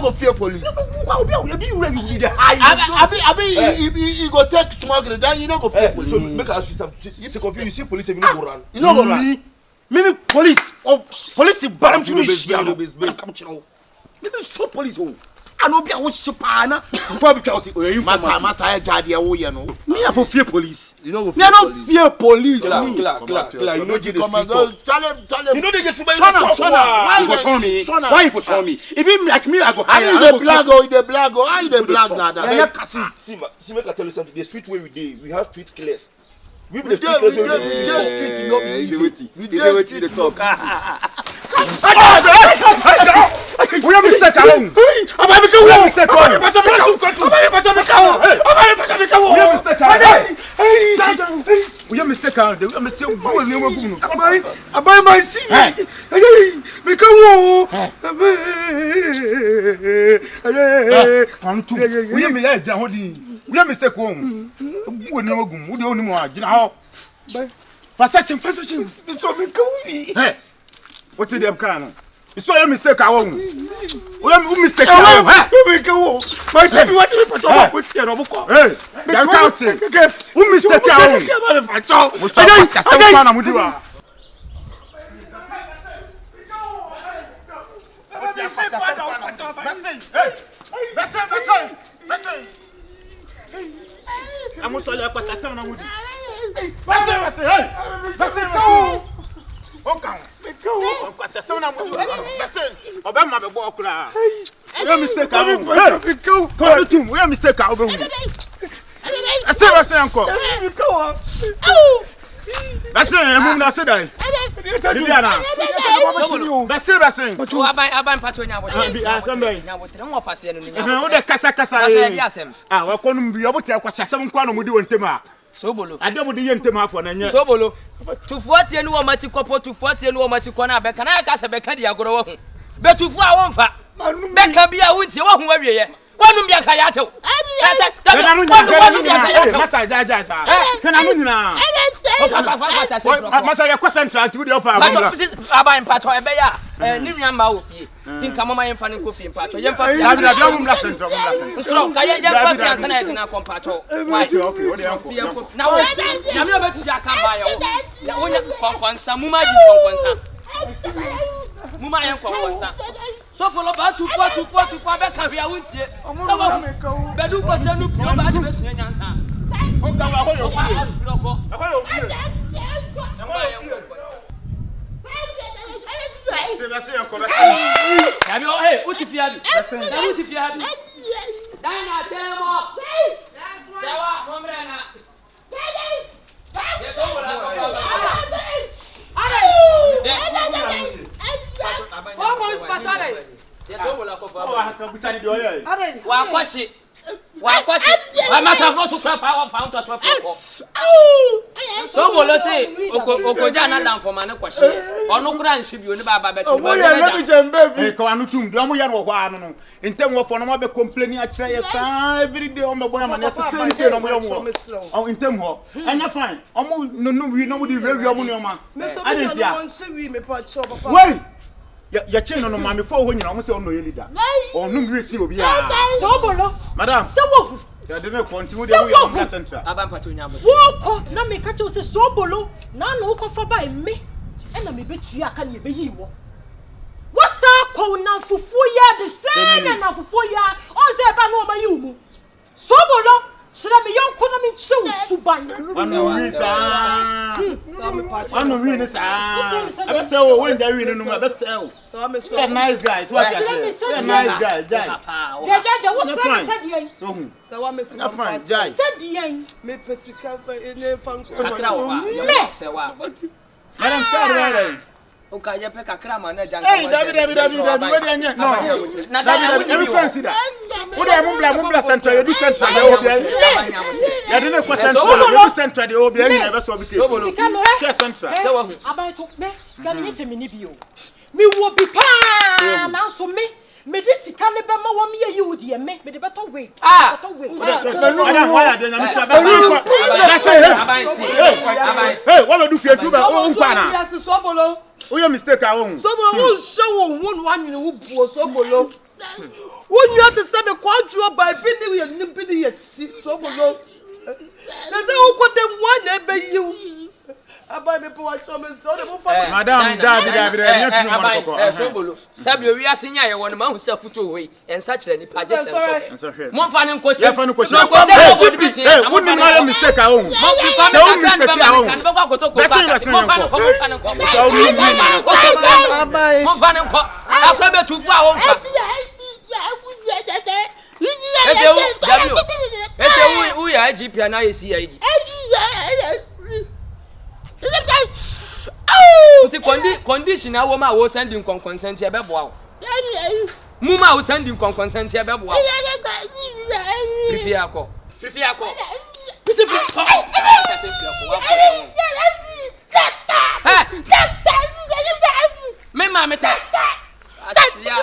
go fear police. You ready the high. You go take smuggler then you don't go fear police. So make us you see police you no go run. You no go run. Me police or police baram to me come chiro. Me so police oh. I no be a woshpa na probably tell say you masa jade wo ye no me for fear police you know go fear police Killer, you know the street you know they get so why you for show me why you for show me if be like me I go hire you the black how you the black na that see make I tell you something the street where we have street killers we the street no be we talk we are mistake alone. We are mistake alone. We are mistake alone. We are mistake alone. Abai my see. Me come we are me ja hodi. We are mistake alone. We no gum. We dey oni mo agina ho. Fashion. So me come we. Hey. What did them can? You saw your mistake I won. We mistake I won. We go. My chief what you put on with your roboko. Hey. That counting. Who mistake I won? I saw. We saw yourself man amudiwa. I'm going to tell you what I'm going to do. Okay. Because so na mudu. Oba ma be bo okura. We mistake am. Come to we mistake am oba hu. I say uncle. That's emu na say dai. Bibiana. That's o aban patonya bo. Asem nya bo tere mo fase no nya. Eh o de kasa. Ah wa konum bi obote akwasa asem kwa no mudi wontem a. Sobolo. Ademo de yentem afo na nya. Sobolo. Tufuatie no mati kopo tufuatie no mati kona beka na aka se beka dia agoro wo hu. Betufu a wonfa. Beka bia wuntie wo hu awieye. Wonu bia ka ya chew. Kana no nyina. Masa jaja sa. Kana no nyina. Masa ya kwasentral ti udi opa abamba. Aban pato ebe ya. Ni nwa ma ofie. Tinka mama yemfa ne kofi pato. Yemfa ya bia bum la central. So ka yemfa fi ansa na yedina kom pato. Okay, what dey uncle. Na wo. Na me obetu ya kan ba ya wo. Ya wonya konkonsa muma di konkonsa. Muma yen konkonsa. So follow back to 4 back can be a wintie. So bedu ko se nu pro ba de besu nyansa. O ka wa ho yo fie. Se uncle. Ya bi o hey, uti fia bi. Da uti fia bi. Dai na temo. Dawa komrena. Yes, o wala ko. Oh, police patare. Yes, o wala ko fa. O ha ka bisani de oye. Wa kwashi. Wa masa fo su kwa fa wa fa unto 12 ko. So bolo say okoja na dan for mane kwashi. Onu kura nshi bi oni baba be chiri. O ya na bi jembe bi. Ko anu tum de omo ya no ho anu no. Ntem wo fo no ma be complain a kire ye sa every day o me boy ma na say say no mo yo mo. O ntem ho. Anya fine. Omo no wi no mo di rewi omo ne o ma. Ade ntia. Wait. Ya chain no ma me fo ho nyina omo say ono ye leader. Onu mi si obi a. So bolo. Madam. So wo. Ya de na continue de we am central. Aban patonya bo. Wo ko na me ka che o se so bolo na no ko fa ba me. E na me betu aka na ye be yi wo. Wasa ko na fufu ya de se na fufu ya o se ba no ma yi mu. So bolo shira me yon ko na me chu suban. Wanu wi ni sa. Aba se o when dey wi ni no ma be se o. So me so. Nice guys. What you nice guy, Jai. Ja, wo se se di en. So wa me so. Fine, Jai. Se di en. Me pesika ne fan ko. Kakra wo ba. Se wa. Madam start right. Okay, you pick a cram and a junk. Hey, David, what are you? No, David, every consider. What are Mumla Central? You do Central, the OBA. You didn't go Central, you do Central, the OBA, never saw the Central. About to me, scanning a mini bio. Me will be pan, now so me. Me this can be more me you dear me, but the better way. Better way. Hey, what do you do about own pana? Oh, you mistake our own. Someone will show one in who was so below. When you have to send a quadro by Billy and Nimpity at so below. There's no put them one ever you. Madam, Sabio, we are senior, I want a man who self put away and such any pages. One final question. Wouldn't mistake our own. Condition our woman was sending consent here, Bebo. Muma was sending consent here, Bebo. Fifiaco.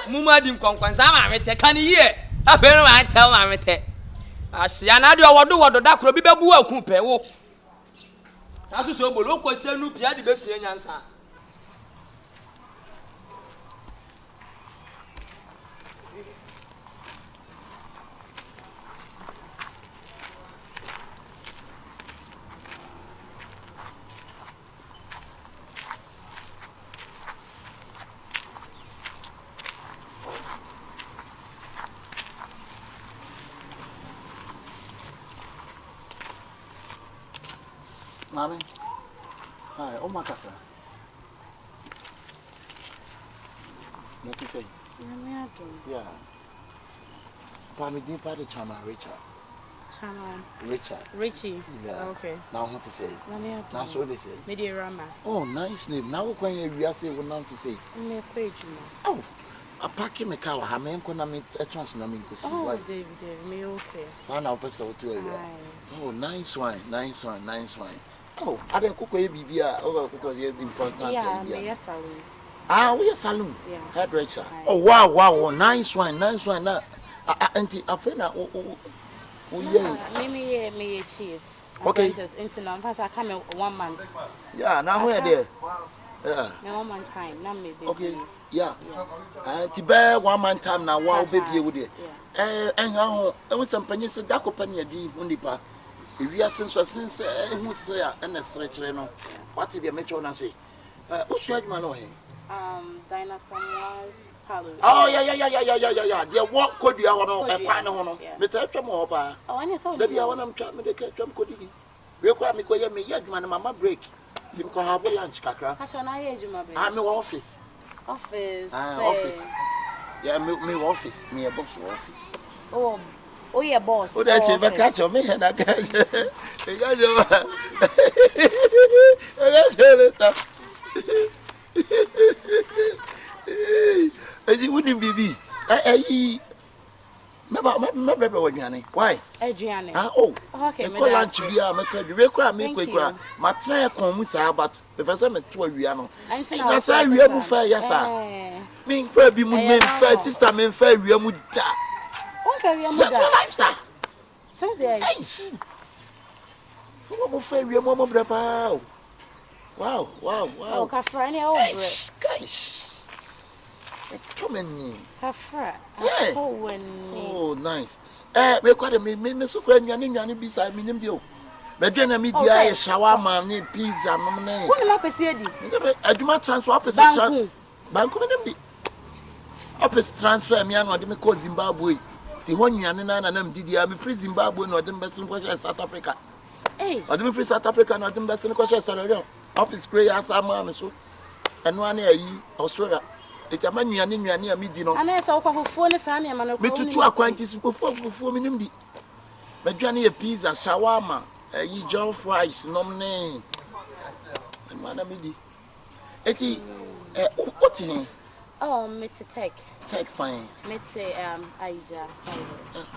Muma didn't consent. I'm can hear. I better tell my Asiana, what do that could be Babu Coupe. That's so below question, you the best answer. Mommy. Hi, oh my God. What you say? Yeah. Pami didn't party Chama Richie. Yeah. Okay. Now what to say? That's what they say. Awurama. Oh, nice name. Now when you say what now to say? Oh, a packing me car. How many can I meet a chance? I mean, oh, David, me okay. One hour person to oh, nice one. Oh, I don't cook a baby. Oh, cook a important. Yeah, yes, salon. Ah, we are salon. Yeah. Hairdresser. Oh, wow. Nice one. Now, auntie, I feel that. Oh, yeah. Me, chief. Okay. Internal. First, I come 1 month. Yeah, now we're there. Yeah. 1 month time. Now me. Okay. Yeah. To bear 1 month time now, wow, baby, with it. And how, I was some pennies, a dark opinion, Unipa. If we are since who say, and a stretch, what did the metro say? What's your man? Dinosaur was Halloween. Oh, yeah. The walk could be our own, but I come over. Oh, and it's all the one I'm trying to catch them could be. We require me go me yet, man, mamma break. Sim can have a lunch, Kakra. I'm in office. Office. Yeah, me office, me a box office. Oh, yeah, boss. Oh, that's ever catch me and I catch you wouldn't be. Why? Adriana. Oh, okay. I call lunch be a matter. You cry me quick. My try come with but the person met to a Riano. I say, we are fair, yes, sir. Mean fair be moving fair, sister, men fair, we are muda. That's what I'm saying. Since the age. Who fair, we are more bravo. Wow. Oh, Cafrani over it. Guys. Oh, nice. We got a me so grand beside me. But then a media shawarma, pizza, no name. What am I persuading? I do not transfer office. Bank office transfer me and what they call Zimbabwe. The one and them did I'm free Zimbabwe, not the best in South Africa. Hey, I didn't free South Africa, not the best in Australia. Office Gray as a man, so and 1 year Australia. It's a man, you are near me, Dino. And I saw a phone, Sunny, and me to 2 acquaintances before me. But Johnny a pizza, shawarma, ye John fries, no name. And Madame Midi. Etty, What's in? Oh, Mr. Tech. Take fine. Mr. Aija.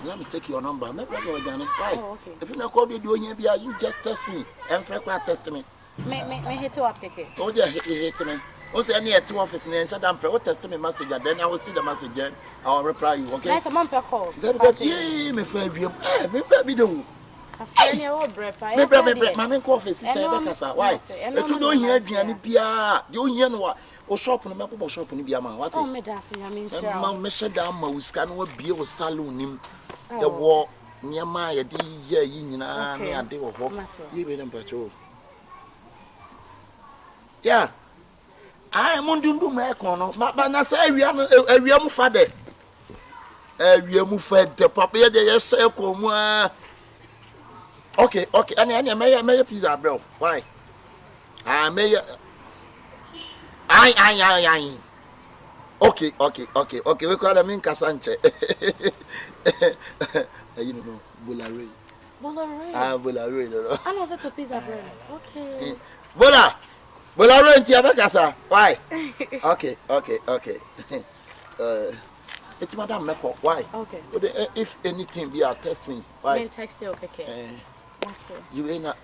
Let me take your number. Maybe I go down. Why? Oh, okay. If you not call me doing here, you just test me. And frequent test me. Me hit to up, Keke. Oh, yeah, hit me. Also, any at 2 office and shut down. Test me message, then I will see the message. I will reply you. Okay. Nice a month per course. Yeah, me friend, maybe do. Mammy coffee, sister Becca. Why? If you don't hear Gianni Pia, you know what shop on the map of shop in Biama. What? Oh, me dancing, I mean, Mamma Shadam, who can what be a saloon him. The war near my dear union, I do a home. You made them patrol. Yeah. I am on do my corner, but I say we are father. We are fed the papier, they say, okay, and may pizza, bro. Why? I may. I. Okay. We call them in Casanche. You know, Bulare. Bulare. I know such a pizza bread. Okay. Bulare and Tiabacasa. Why? Okay. It's Madame Meko. Why? Okay. If anything be a test me. Why? Text you, okay. You ain't not.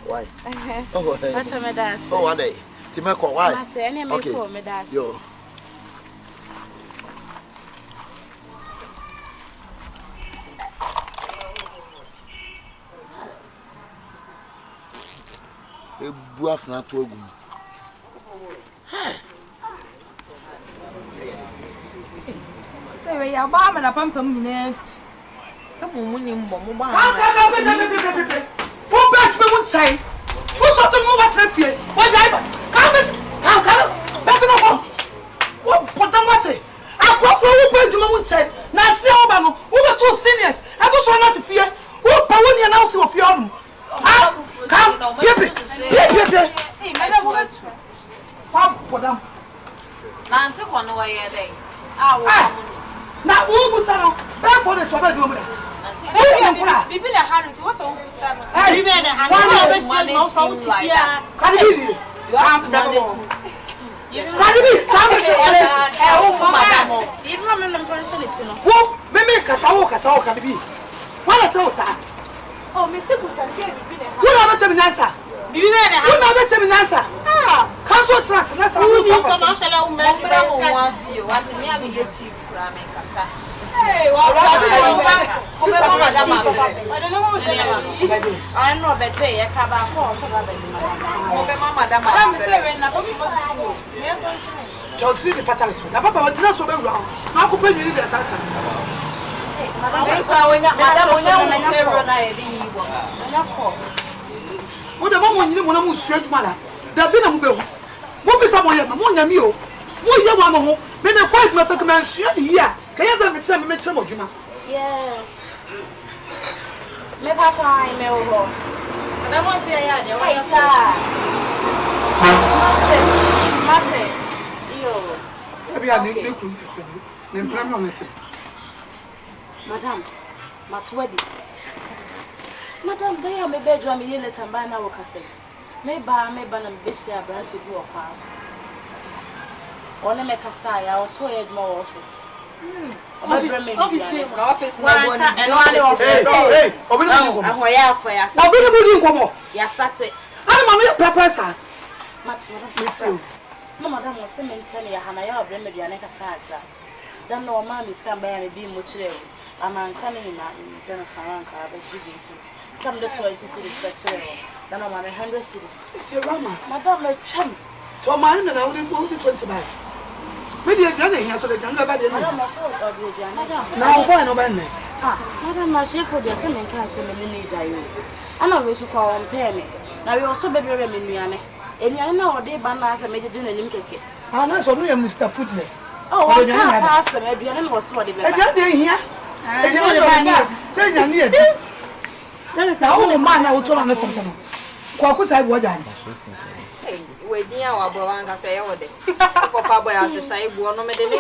Why? Oh, that's what my dad said. Oh, one day. Timeko, why? Okay. Yo. Buaf na to ogum. Say we ya ba me na pampam nyina. Say mo ni mbo mo ba. Who batch me one time? Who sort of move at the field? What driver? Come. Better no more. What put them what? I cross who batch me one time. Now see Obama, who were 2 seniors. I just want not to fear. Who power ni announce of your come, baby. Hey, madam, what? Pop for them. Nancy, one way a day. Now, who was that? Back for the swabber woman. People are hard to what's all this time. Hey, one of like that. Can you be? Come, Oh, Mr. Busan, who never tell me answer? Who never tell me answer? Council trust, that's how you come. What's me? I'm your chief. Hey, I know that Jay, I can't call so Don't see the fatality. Now, Papa, what did not so around? How could you need that? What the moment you want to straight manner? There be no bill. What is someone here? Mamma Mio. What you want? Maybe quite my recommend here. Can you tell me some make some of you? Yes. Maybe I try my own. And I want to say, yeah, why, sir? Mate. Maybe I need to name permanent. Madam, Matwedi. Madam, they are my bedroom in let and by now. Maybe I'm busy a branch to do a pass. Only make a sigh, I was so at my office. Office, and one office. Hey, over yes, that's it. I'm a professor. Madam was cemetery, and I have remedy and a cancer. Then no man is come by and be much. I'm uncanny in Zenafaranka, but you come to 20 cities, but then I'm 100 cities. Madam, my chum. To mine, and I would have 20 back. Maybe a gun here so they can go back. Now, why no man? Madam, my chef for the same cancer in the need. I know we should call on Penny. Now we also baby Remiane. And I know they banners and made a dinner in cake. I'm not so near Mr. Foodless. Oh, I can't pass them. I didn't know what it was. I got here. Say, near. There is a whole man I will tell on the Tomton. Quackus, I would die. We dear our Boanga say, oh, Papa has a shy one of the idea.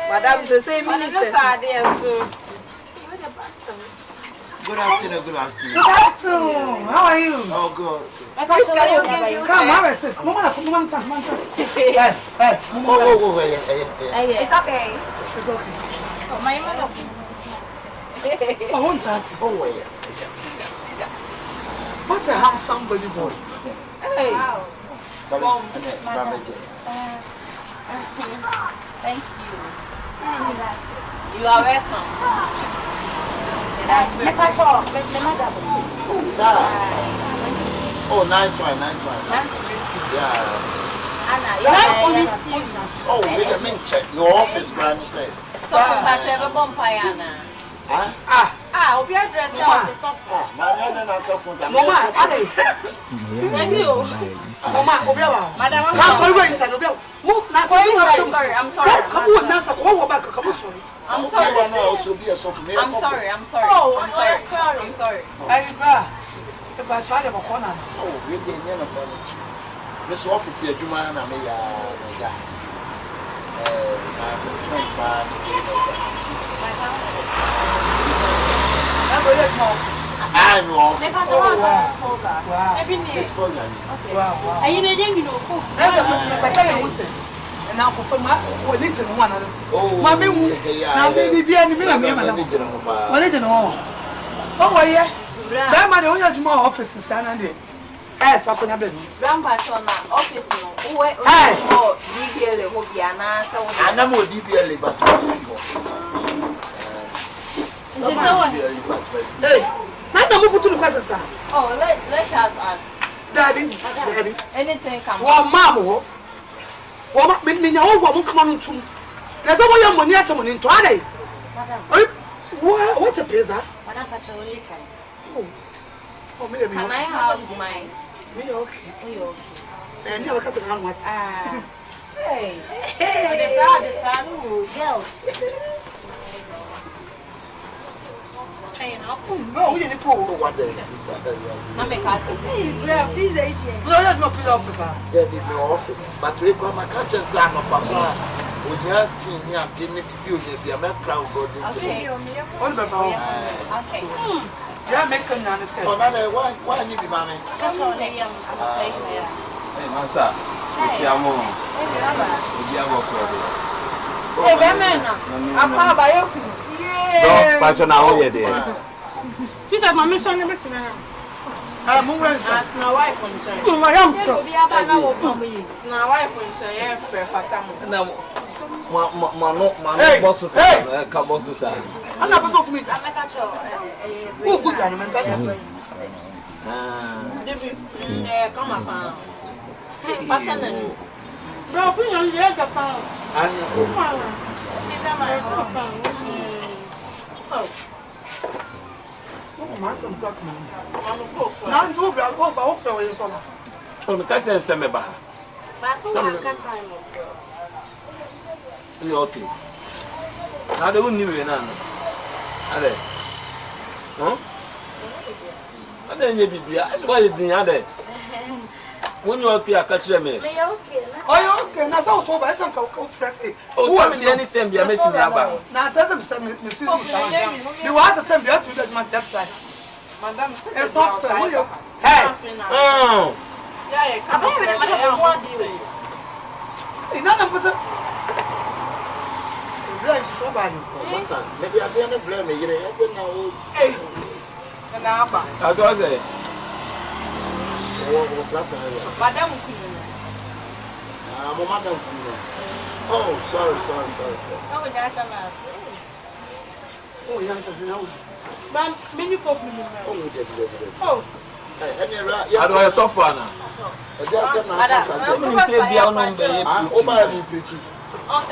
Madame is the same minister. Good afternoon, good afternoon. Good afternoon. How are you? Oh, good. Please, can you give you Come, have a seat. Mama. Hey. Oh, yeah. It's okay. It's okay. Oh, my mother. I want to ask you. Oh, yeah. What a handsome baby boy. Hey. Wow. Thank you. You are welcome. Oh, nice one. Nice to meet you. Yeah. Nice to meet you. Oh, wait a minute. Check your office, Granny said. So, Patrick, ever bumpire. Obi address Mariana na ka phone. Mama, ade. Mama, Obi awa. Madam, I'm sorry. Move now. I'm sorry. Come on, now. Come on back. Come on, sorry. I'm sorry. I'm sorry. Oh, I'm sorry. Hey, bra. Eba chale mo kona. Oh, we dey near no college. This office here duma na me ya. My friend man. I'm off. Wow. Every day. Wow. Are you the know? That's a person. And now for my religion, one other. Oh, Mammy, now maybe any minute. What did you know? Oh, yeah. That man only has more offices and then. Eh, Fakuna Baby. Grandpatron office. Oh, DBL will be an answer. And I'm more DBL, but hey, not the move to the question. Oh, let us ask. Daddy, anything come. Well, Mamma, what mean your own woman come on to? There's a way of money at someone in Twade. What's a pizza? Oh, maybe can I have mine? Me okay. And you have a cousin on was. Hey, the girls. No, we didn't pull one day. I'm a cousin. Please, no, that's not the officer. Yeah, in the office. But we come a catch and son of Papa. When you are seeing me, I'm getting you, I'm a proud God. Okay. What about? Okay. Yeah, make them understand. Oh, no, why you be mammy? That's all I am. Hey, Massa. Hey, Bemena. I'm going to buy you. Don't patch on our way there. She's a mamma, son of a I'm moving. That's my wife on chain. Oh, my uncle. It's my wife on chain. Mano, bosses, cabosses. I'm not talking to me. I'm a catcher. Oh, good animal. Come up. Passion and Bro, put on the other pound. Oh, my God, block me. Now, you go off the way. Oh, the catch and send me back. Okay. Now they wouldn't even know. Are they? Huh? I didn't be. That's why you didn't have it. When you're okay, I catch them. Oh, okay. Now, so I some fresh. Oh, family, anytime you are making me about. Now, says I'm Mrs. You want to tell me how to do that, that's right. Madam, it's not fair. Hey! Oh! Yeah, come on. None of us. So bad. Maybe I didn't blame me. I didn't know. Hey! How do I say? Madam, Madam. Oh, sorry. oh, that's a Oh, young. Ma'am, many problem. Oh, how do I talk for now? Say, be our number. Oh, my preaching. Madam.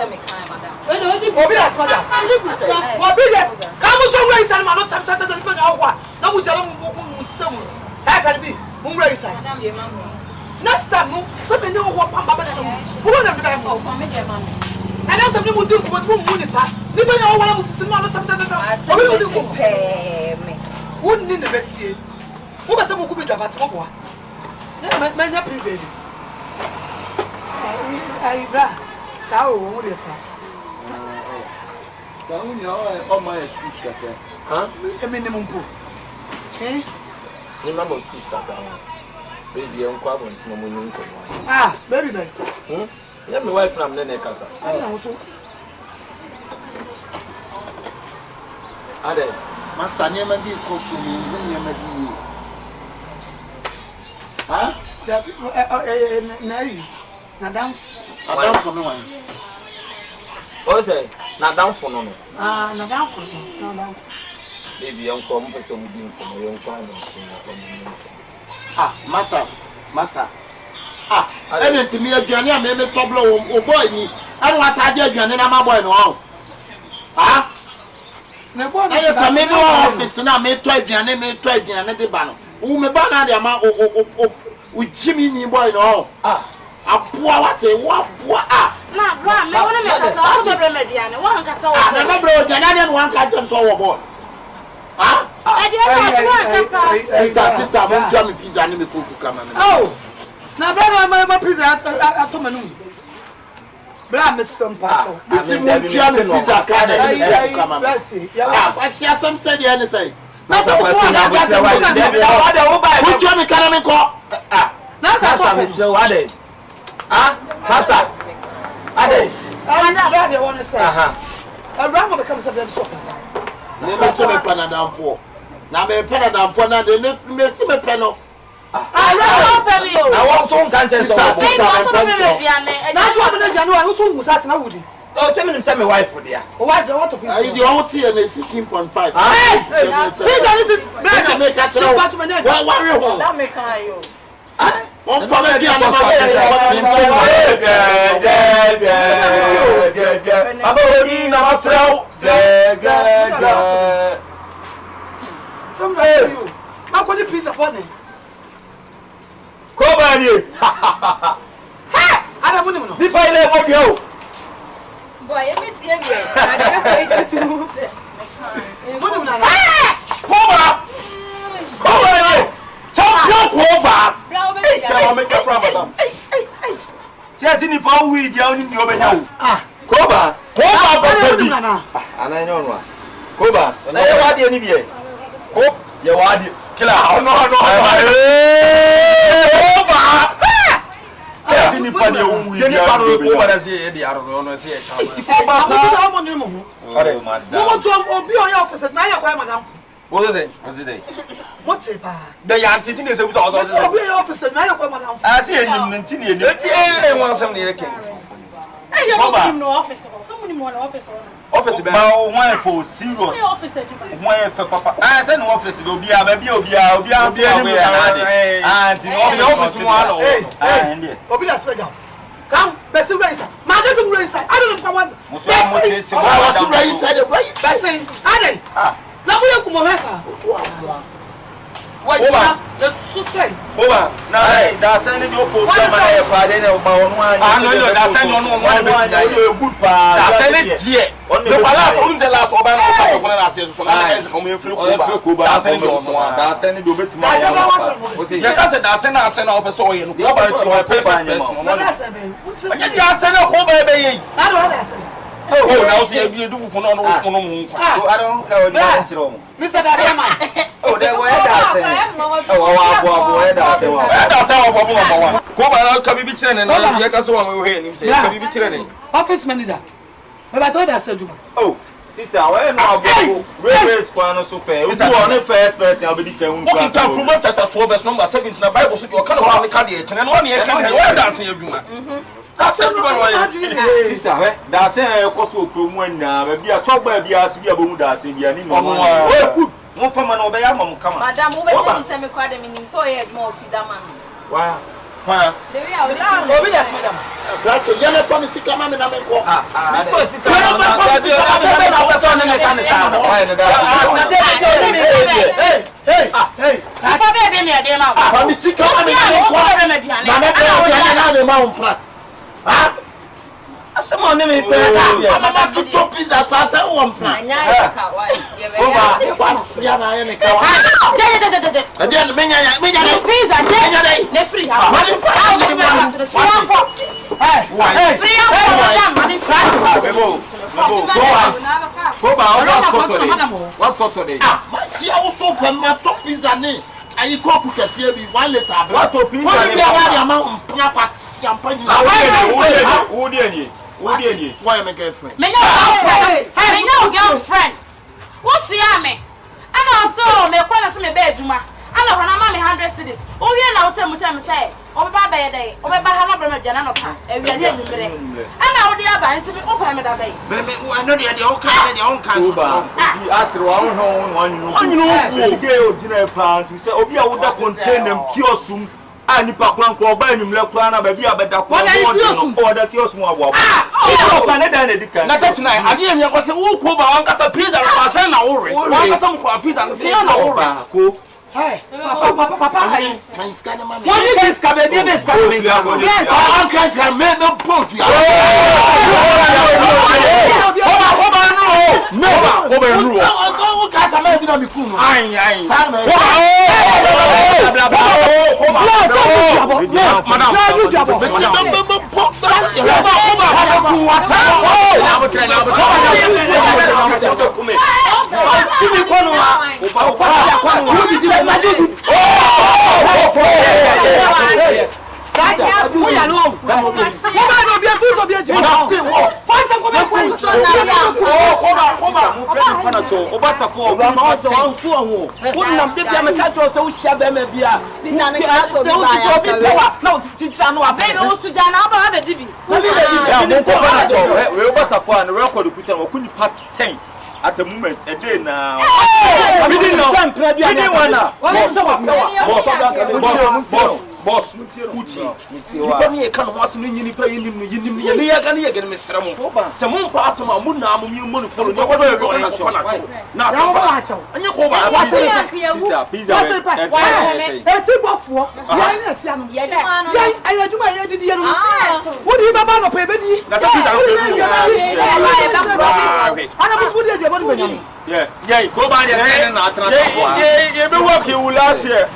Come on, raise and not time to put out one. Now we tell them someone. That can be. Raise. Next time, something new what Papa. Who will have the and then something would do what won't move it. Live all one was not a pay me. Wouldn't in the best year. Who was some good about Moboa? Never met my prison. I bra. Sour, what is that? On my school, a minimum pool. Ni mama school start down. Baby, I'm quite want to know when you come. Ah, baby. Yeah, my wife from Nene Casa. Ade, Master never be consuming, never be. Huh? Madam, I don't for no one. What say? Not down for no. Madam, no, no. Baby, I'm come to some being from my young family. Ah, Master. Ah, and to me a journey, I made a tableau or boy. I was a dear journey, I'm a boy no. Ah? I made no office and I made 12 and I made 12 and the banner. Who me banner the amount with Jimmy boy no. Ah, a poor what a what. Now, one, no one makes us all the remedy and one can solve. I never brought another one can solve a boy. Ah? Sister, I'm going to pizza and cook. Oh, now, brother, my pizza at Tomanu. Bram, Mr. Pato. This is one pizza card. I see some said the other side. That's what which one can I call? That's what I'm saying. Ah, Master. Ade. I want to say. Awurama becomes a damn soccer. Never saw a panadam for. Now, me panadam for now, they let me see me panel. I want some contents of that's what the January who was asking. I would. Oh, tell me wife for there. Why do you want to be? The old tea and 16.5. Don't make you. One for me, How could you pizza for me? Come on, you. I don't want to know. If you. Boy, let me see you. I don't know what to Come on, champion Koba. Come on, make a problem. Says in the power we down in your venue. Koba, and I know one. Koba, and I want the NBA. Cope, you want it. Killer, no. Koba. Says in the power we down over the sea, the Arrow, say a child. What is it? What's it? What's it? The young teaching is a officer. I see him maintaining it. Want some near king. Hey, you don't know officer. How many more officer? Office about one for serious. Officer. One for papa. I said no office will be a baby, will be a and in the office one. Hey, Obina special. Come, best racer. Market racer. I don't know what. Now we come on, what you say? Over now, that's any good program. I know that's any good part. That's any dear. The palace owns the last over and coming through. That's any do bit my that's an officer in the paper. I don't oh, now see you do for no. I don't care what you Mr. Dasama. Oh, they were dancing. Oh, that's our problem. Come on, come be training. I can so we hear him say, come be training. Office manager. But I told us, oh, sister, where now go? Railway square super. You are the first person I'll be different. Okay, can promote chapter 12 verse number 7 in the Bible, so you kind of on the cardiac and 1 year can where dancing everyone. That's everyone. Sister, that's a cost of promoting now. Be a chop by the ass, be a boom dancing, be an good. No for man obey, I'm coming. Madam, who will send me quite a minute so I had more pizza man. Wow. There we are. Madam. That's a yellow promise to come and I'm a walk. Someone name I'm about to top pizza. I said, oh, I'm fine. What today? See also from my top pizza name. I cook a CB 1 liter. What to pizza? Why am I girlfriend? Me no girlfriend. What's she me? And also me kwala se me bedroom. Ala hona ma me 100 cedis. O wie na wo tell say, o ba ba ye dey. O ba ha na bro me dwana no pa. E wi anya numere. Ana wo dey aba nti me o pa me da bay. Me I know they all can they all can. Di asre wa ho one get original plan to say obi a wo da contain them kiosum. Ani pa kwan ko ba enumle kwan na ba bi abeda ko o da kiosum abo. O pa ne da na dika. Na that night ade em yakose wo ko ba wan kasa pizza ra say na wo re. Wan kasa mo ko pizza say na wo re ko. Hey, Papa, hey. Can you scan my? What is this? Scan me. Yes, I can't scan me. No put you. at the moment, a day now. I didn't know. Boss, Uchi. You come here, come once in the pay in the some pass my moon now, you money for the other going to now. And you go back. Yeah, go by and I'll be working with last year.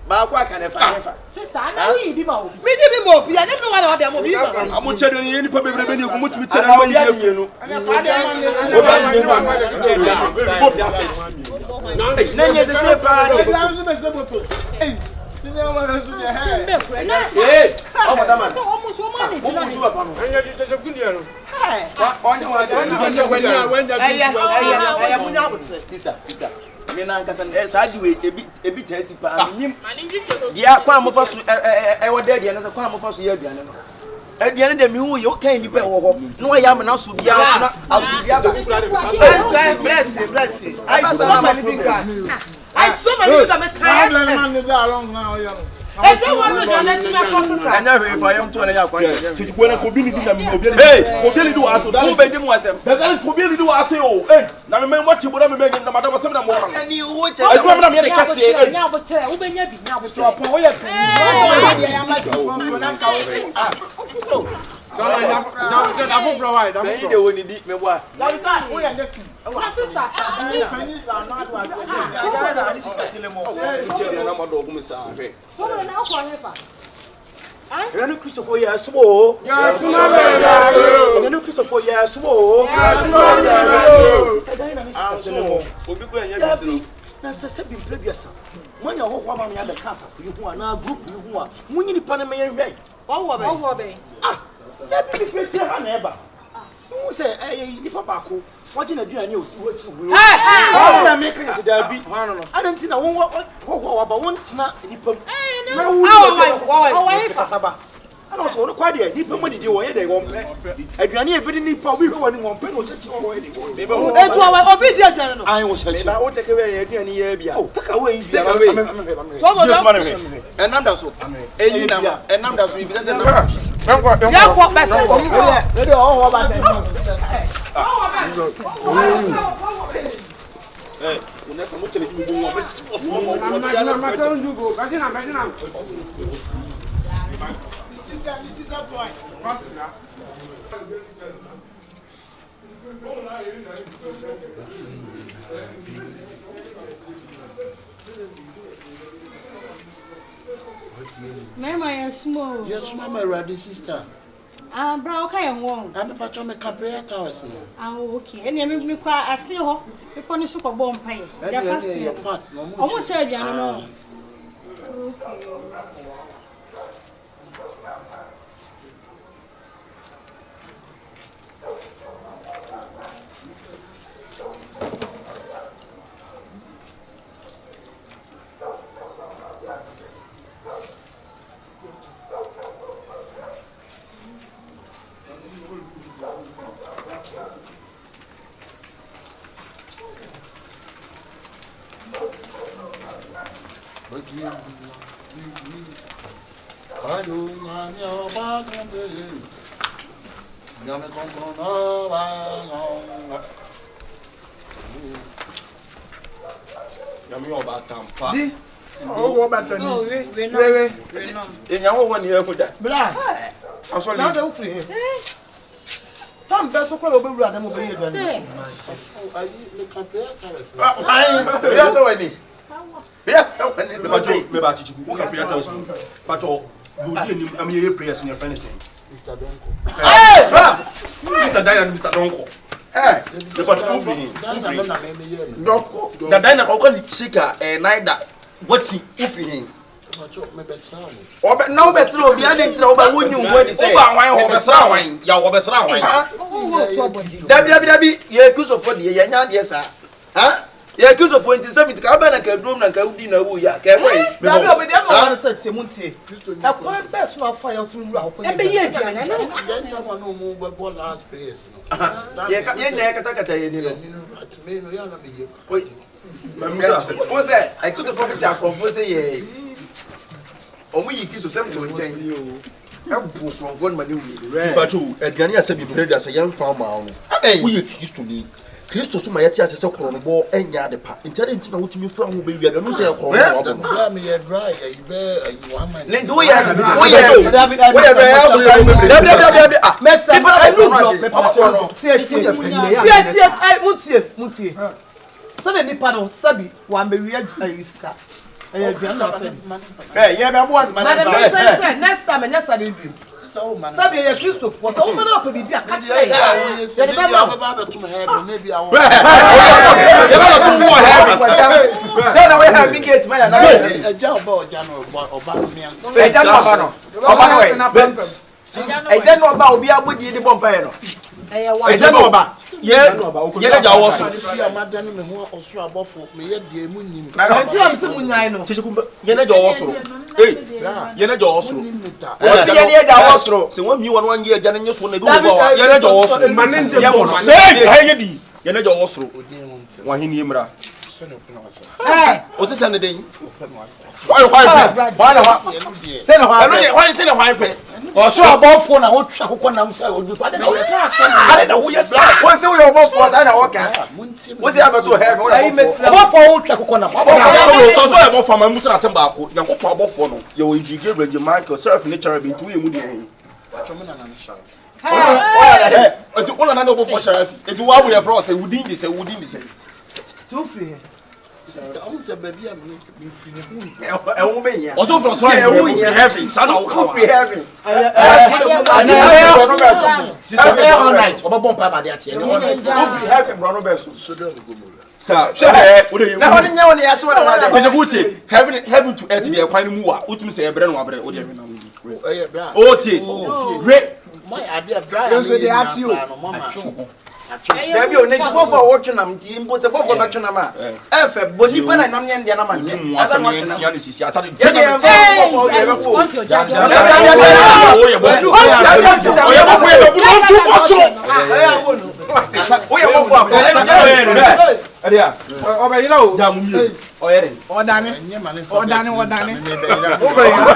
ba kwa ka ne fa sister na we bi ma o mi di bi mo bi anya no wa na mo bi ma amu chedo ni ni pa bebrebe ni ogumu tumi chede na yi efienu na nye se pa ebi tesi pa minim dia kwa mo faso e woda dia na kwa mo faso ye aduane no aduane de mi hu ye o kan ni pe wo ho no wa ya me na so bia so na aso bia ba bless I saw my living God me kan Ese wọ́n ṣe ní tí wọ́n ṣọ́ọ̀tì sá. Ẹ̀yẹ́ rẹ̀ fà yẹn tó ẹ̀yà kwan. Tìjú gbọ́dọ̀ kò bí ni bí na mi obi ni do ato. Mo bẹ di mu asem. Bẹ́ẹ̀ ni obi ni do ase o. Na mi mọ ti boda mi bẹ ni na madam se na mo kan. Ẹni owó jẹ. Ẹ kúrò mi na mi yẹ de kase e. Nya bo tẹ, wo bẹ nya bi, nya bo tẹ. Ọ̀pọ̀ o yẹ pẹ. Bẹ́ẹ̀ de wo ni di mi bọ́ a. Na sister. So na ko anye fa. Ẹnu Christopher yẹ ẹsùn o. Ẹnu Christopher yẹ ẹsùn o. Obi kò ẹ̀yẹ́ bí ti na sẹ́sẹ́ bí mpẹ́ bí ẹ̀sán. Mo ní ọ̀họ́ wà máa mi abẹ́ káàsà fún ihu à náà group ihu à. Mo ní nípa ní mẹ́yẹ́ rẹ̀. Ọwọ́ bẹ̀. Ah! Ẹbí mi fẹ́ tiẹ̀ hàn náà ẹ̀bà. Mo sẹ́ ẹ̀yẹ nípa baako. Wọ́n jẹ́ nàdúrà ní òsì wọ́n ti wúwo. Wọ́n náà mi kàn yẹn ti dàbí. Adé na wọ́n wọ́n bá wọ́n tena nípa mu. Na wúwo ní kasaba. Ana ọsọ wọn kọ́ adìẹ nípa mu dìde wọ́n yẹ dẹ̀ wọ́n pẹ́. Aduane yẹ bi ni nípa obi ìfẹ́ wọn ni wọ́n pẹ́ ní ọ̀kyẹ́ kyẹ́ wọ́n yẹ dẹ̀ wọ́n. Etu awa obi di aduane no. Ayi wọ́n ṣe kyẹ́. O take away aduane yẹ bia. O take away bi. Take away. Sọ́mọ lọ. Ẹnam da so. Eyi nam. Ẹnam da so ibi dẹ́sẹ̀ nam. Yà kọ́ bẹ́sẹ̀. Lẹ́dí ọ̀hún ọba tẹ̀. Mama ya small. Yes, mama, ready, sister. Bra okay won. I'm a patron me prayer towers no. Okay. Eni me kwa ase ho. Me ko ni so ko bom paye. Ya fast. Ya fast. No mo. Omo cha aduane no. Okay. Tam be so kwala obewura dem obe ye dani. Me prayer towers. Bia to wani. Bia wani se Pacho me ba chichi. Who can prayer towers? Pacho go di enim am ye prayers in your friend saying. Mr. Donko. Hey, bra. Sister Diana Mr. Donko. Eh, The Pacho free. Dana na me me ye no. Donko. Da Diana ko ni shika naida. Wati ufiri. Pacho me be sra mo. Obe na obe sra obi ade ntira oba wonyi ngwa di say. Oba wan ho be sra wan. Ya wo be sra wan. Dabi ye kusofo de ye nya de sa. Ha? Ye kusofo ntisem ka ba na ka drum na ka udi na wu ya. Ka boy. Dabi obi dem no say tie muntie. Na ko be so afa ya turu wura ko. Ebe ye aduane no. Then time no mo be last prayers no. Ye na kata ye ni no. Ni no at me no ya na me ye. Oi. Me musa say. What's that? I could have forgotten just from say ye. Omo yi kiso sem to nchen. Ebu from one money we. Pacho aduane ase bi brother say yan fa ma no. Adai. Wo ye Kristo ni. Kristo so ma yati ase se koro no bo enya de pa. Ntare nti na wotumi fra ho be wi ada no say koro no bo no. Bra me ye dry you be you want man. Le do ya. Dabi. Ah. Mesa anu bro me pato no. Tie mutie. Sɛ na nipa no sabi wa mbewi ayiska Eh, yeah, me boys, madam, next time, and yes, I will be. Sabi ye Christopher, so woman up be a catch. Say, the Baba to heaven, maybe I will. Say now we have big gate, man. A job or Jano or Bano. A Jano, I don't know about be able to the Bompano. I don't know about. Yeah, yeah, also. Madam, who also above me, yet the moon. I know. Yena also. Hey, Yena also. Also, so when you want 1 year, Janet just want to go. Yena also. Yena also. Wahimra. Hey, what is Sunday? Why? Or so about phone, I want to go on. I don't know who you are. What's the way about for us? I don't know. What's the other to have? What for Chakona? So about from a Musa Sambako, you go about phone. You will give you Michael surf nature between you. Hey, all another for sheriff. If you are with a frost, and within this, and within this. Too free. Also from Sweden, we heavy. We heavy. All night. Oba bomb papa dey ati. We heavy run beso. Sir, now only now only aso na dey. Tejeguti, heaven to earth dey kwan mu a. Utumi say ebre no abre. O dey me na mu. Eh bra. O ti. Re. My idea dry. So dey ati o. Dabi o ne go for watching am ti impo se go for watching am a efe boni pa na nam ndia na ma ne asa no tia ne sisi atade je na for o ye bo o ye bo Adia, oba yina o da mu mi o yere o dani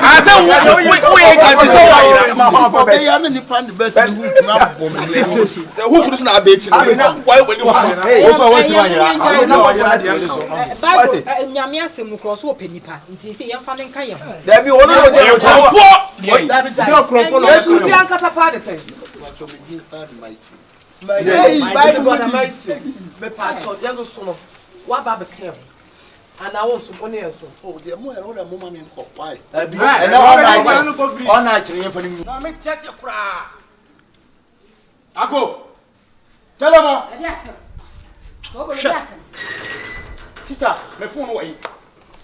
asa wo ye ka ti so wa yira ma ba ba ya ne ni pan de bet hu na bom le hu kuru na abeti na why wani wa o so wa ti wa yira na wa yira de so Bible nyame asem kro so openipa nti se yemfa ne nka ye ho Dabi ono no de krofo Dabi krofo no you be ankasa pa de say what me give mighty hey Bible God mighty me part of yango so no wa ba be care and I want some money so oh the mo e ro da mo ma me nko why and now on na chire yemfa ni na me test you kra Ako tell them yes sir sister me phone wo yi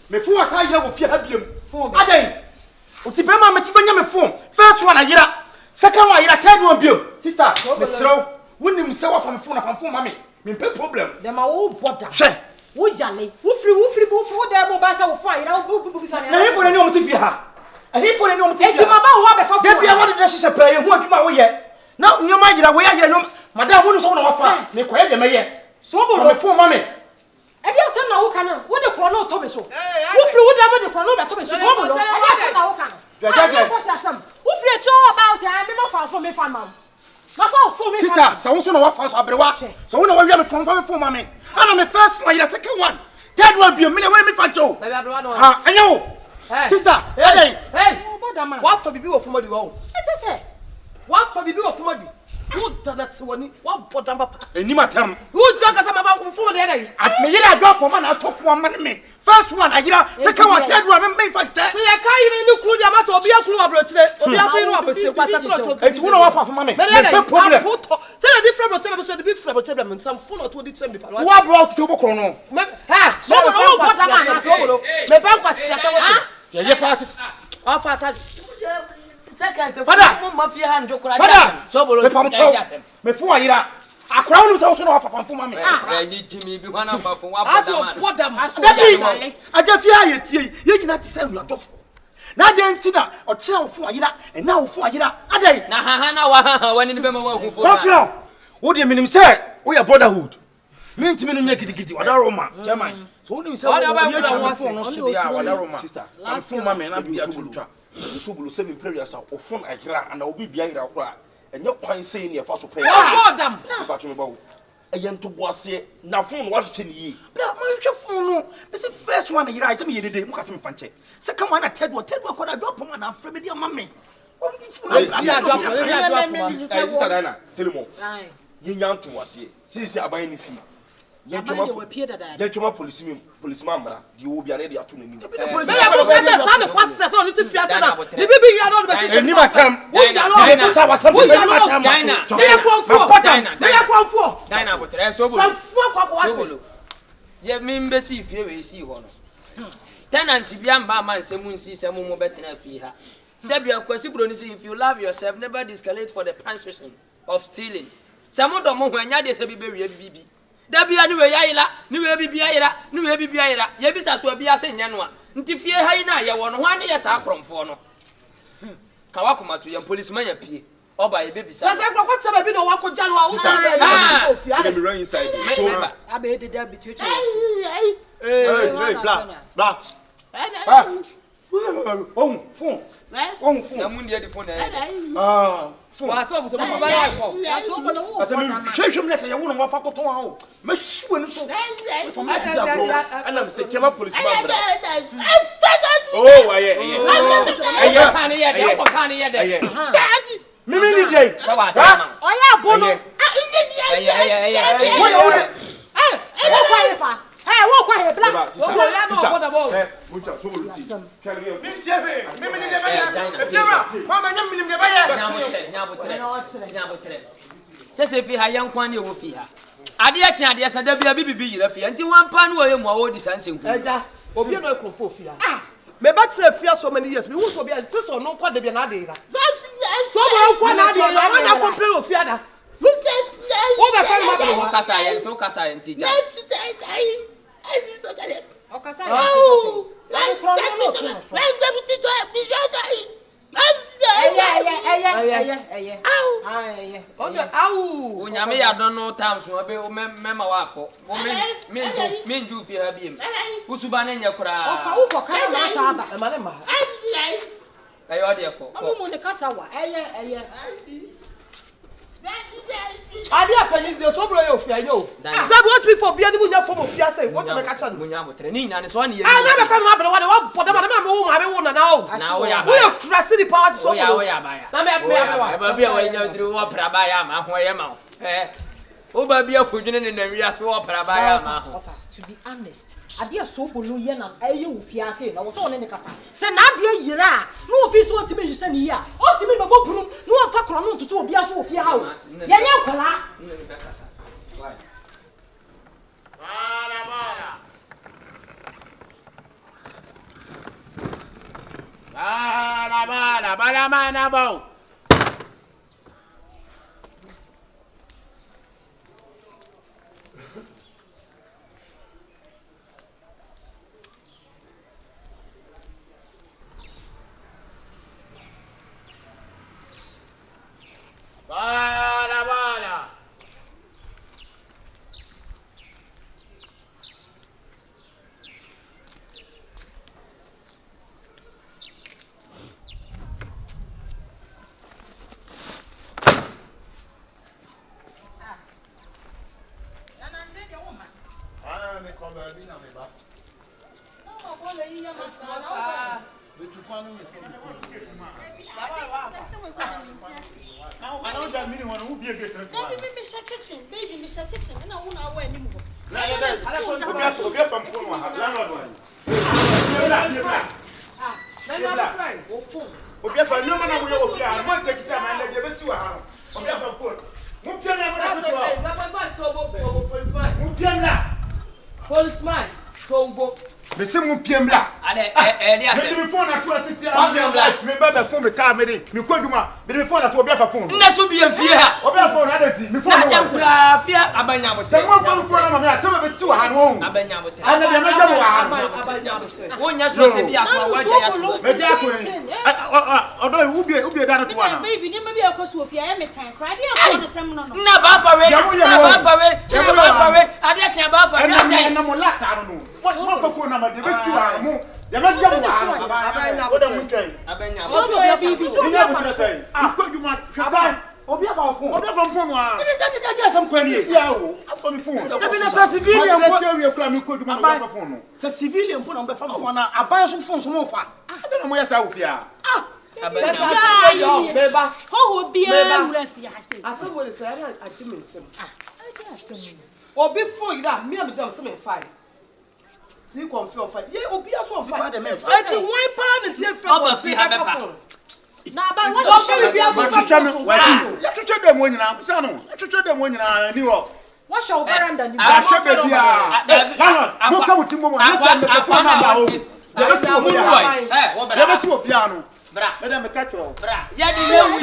me phone asa yira wo fie ha biem aden o ti be ma me ti benya me phone first one ayira second one ayira third one biem sister me sro wonim se wa fa me phone ma me pe problem dem a wo boda she wo yale wo free wo dem mo ba sa wo fa ayira wo bisa na he phone ni o mo ti fie ha he phone ni o mo ti fie enti ma ba wo be fa de bia wo de hye pa ye hu adwuma wo ye na nyoma ayira wo ayira no madam wo so wo na wa fa me koye de me ye so bo me phone ma me Edi asem na wo kana wo de kro na to be so wo free wo dem de kro na be to be so so bo no edi asem na wo kana wo free cho about ya me ma fa for me fa mam ma fa for me sister so wo so na wa fa so abrewa so wo na wa wi me phone ma me ana me first one ya second one third one bi me na we me fa cho ha anyo sister hey boda man wa fa bibi wo fomodi wo e je se wa fa bibi wo fomodi wo dana ti woni wa boda papa eni matam wo ti aka sama ba fomodi e dai at me yira drop ma na top one man me first one ayira second one third one me fa ta so ya kai ni kru dia ma so obi akru abrotire obi aso ni abrotire kwa sa tro e ti wo na wa fa me problem say the different abrotire so the different abrotire some phone to the same people wa bro ti wo ko no ha so wo boda man na so me pa kwa sia sa wo ye passes o fa ta Father, mafia hanjo kura. So me pam cho. Me fu ayira. Akura wonu se wo so na fa fam ma me. Ni Jimmy bi wana ba fun wa boda man. Aja fi aye tie. Ye nyina ti se nu adofo. Na de ntina o kira wo fu ayira. E na wo fu ayira. Adai. Na ha na wa wani ni be ma wa hu fu. Kofio. Wo de minim se wo ya brotherhood. Me ntimi no nya gidigidi wadaro ma. Chairman. So wonu se wo ya fu no so dia wadaro ma. Sister. Last ma me na bi atulutwa. So bulu 7 prayers are often ayira and obi bia ayira kora enye kwan sei ne fa so pay bodam ba tumi ba wo eyento boase na phone wa hwehwe ni yi bia ma hwehwe phone no be say first one ayira I say me yedede mu ka se me fanche second one na third one kwada drop man na frame dia ma me sister Dana tell me ye nyanto wase sisi aban ni fi Gentleman policeman bra. You will be an idiot to me. Police will get us on the process on the fiesta. The baby you are not the Any matter. We are not. Yeah, me see if you see one. Tenant be am man say mun see say mun better na fi ha. Say be akwasi bro ni say if you love yourself never escalate for the punishment of stealing. Say mun do mo ho anya de say bi be wi bibi. Da bia ni we yayira, ni we bibi yayira, ni we bibi yayira. Ye bi sa so bia say nya no a. Nti fie ha yi na ye wo no ho ane ye sa akromfo no. Ka wa koma to ye policeman ya pie. Oba ye baby sa. Say what say be no wa ko jalo a wo say. Let me run inside. So Abe de da bitu. Hey, blah. Oh, phone. Na mun dia di phone na. Phone. Wa so so mo ba ya ko. Ya so ko no. Asa me hwehwem na say ye wo no wa fa koton ha o. Ma hwe ni so. And I'm say kema policeman bra. Oh, aye. Mimi ni dey. Oya bono. Wo kwa he bla. Wo ya no boda bo. Mucha so mo luti. Mi chebe. Mimi ni dey ba ya. E fiema. Mama nyam minim dey ba ya. Nyabotre. Se fi ha yankwan ne wo fi ha. Ade a kye ade asa da bia bibi yira fi. Nti wan pa no ye mo a wo di sansen ku. Eja, obi no ekrofo fi ha. Me ba tre fi so many years. Me wo so bia ti so no kwa de bia na de ira. So mo kwa na de ira. Ma na compare o fi ada. Wo be fa ma be wo kasa yenti ja. O kasa Onyame ya don no time so be mema wa akọ. Menju fi ha biem. Usuba na nya kura. O fa wo ko kan na sa aba. e ma ne ma. Ayo de ko. Amu ne kasa wa. Ade apani de so bro yo fi ayo. Say what we for bia ni mu nya form of bia say what me ka cha no. Munya botre ni nya ne so na ye. Na be fa me abere wa poda ma na me wo na na o. Na wo ya ba. We trust the power so. Wo ya ba ya. Na me abere wa. Ba bia wa nya dru wo pra ba ya ma ho ye ma. Wo ba bia fodwene ne na wi ase wo pra ba ya ma ho. To be honest, ade so bolu ye na aye wo fiase na wo so ne kasa. Se na ade yira, no wo fi so otime hihye ne ya. Otime be boprum, no wo fa kro no ntutu obi aso wo fie ha o. Ye nya kola. Ne be kasa. Why? Bala bo. Bala. Me come baby na me ba. No, go le yi ya Masa. Me tu kwanu me come. I don't that meaning one who be a good trip. Baby, me share kitchen. And I want to wear anymore. Na ye that. Obi from phone wa landlord one. Obi from no man na we obi a man take time and dey be si wa ha. Obi from phone. Mu pia na mo na mu pia na. Policeman, Togo. Me se mu pia mla. Ade ase. Me phone na to asisi a. Me ba phone me car me dey. Me koduma. Me phone na to obi fa phone. Na so bi amfie ha. Obi phone na dey. Me phone. Na jankura fia abanya bote. Se mo phone na ma me a se be si wa ha no. Abanya bote. Ana de me ja mo wa. Abanya bote. Wonya so se bi aso wa ja ya to. Me ja to ni. Odo ubi da to ana. Baby, ni me bi akoso ofia ya me tan kra. Dey am sem no no. Na ba fa we. Ade ase ba fa we. Na mo last aro no. Mo fa phone na ma de be si wa mo. Ya me ja mo wa. Abanya Odo mu twai. Abanya. Ni na bi tra sai. Ikoduma hwaba. Obi afa phone. Obi afa phone wa. Ni ja sam kwani. Sia o. Afa mi phone. E bi na sa civilian ko. Se wi kura mi koduma na afa phone no. Sa civilian phone na be fa phone na aban so phone so mo fa. Abi na mo ya sa wo fia. Abanya. Beba. Ho bia wura fia se. Asem wo le say na achimen sem. Obi phone ida me am jam say me fine. See confirm fine. Yeah, obi aso on fine. It's one pound and 10 francs. Oba free have befa. Na ba what show be aso ya twetwe dem wonyina say no ya twetwe dem wonyina ni wo what show veranda ni ba twetwe be bia no ka mutimbo mo na say me ka phone na ba o ya be si ofia no bra me dem ka twro bra Ya di lewu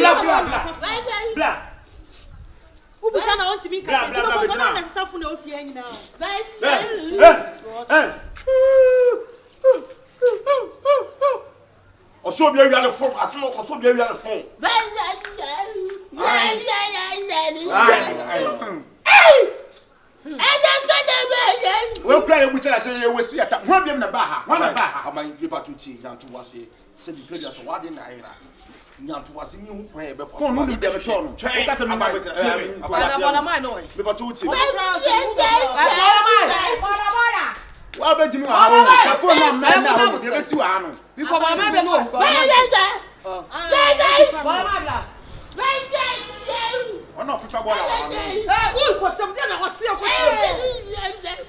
bla Ubusa na want me ka say no na safu na ofia nyina Oso bia wi ale phone asemo oso bia wi ale phone we play we say say we stay at one bia na ba ha one na ba ha aman paper to tea nyanto wase se bi kredit so wade na ira nyanto wase ni hu kwan e be phone no be be show no o ka say me na be Bala mai no. me pato tea wa be jimi wa ho ka phone na me na be be si wa no Because bala mai be no. Bala mai bla. Ono fucha bola wa no Who ko tem dia na what see ko tem.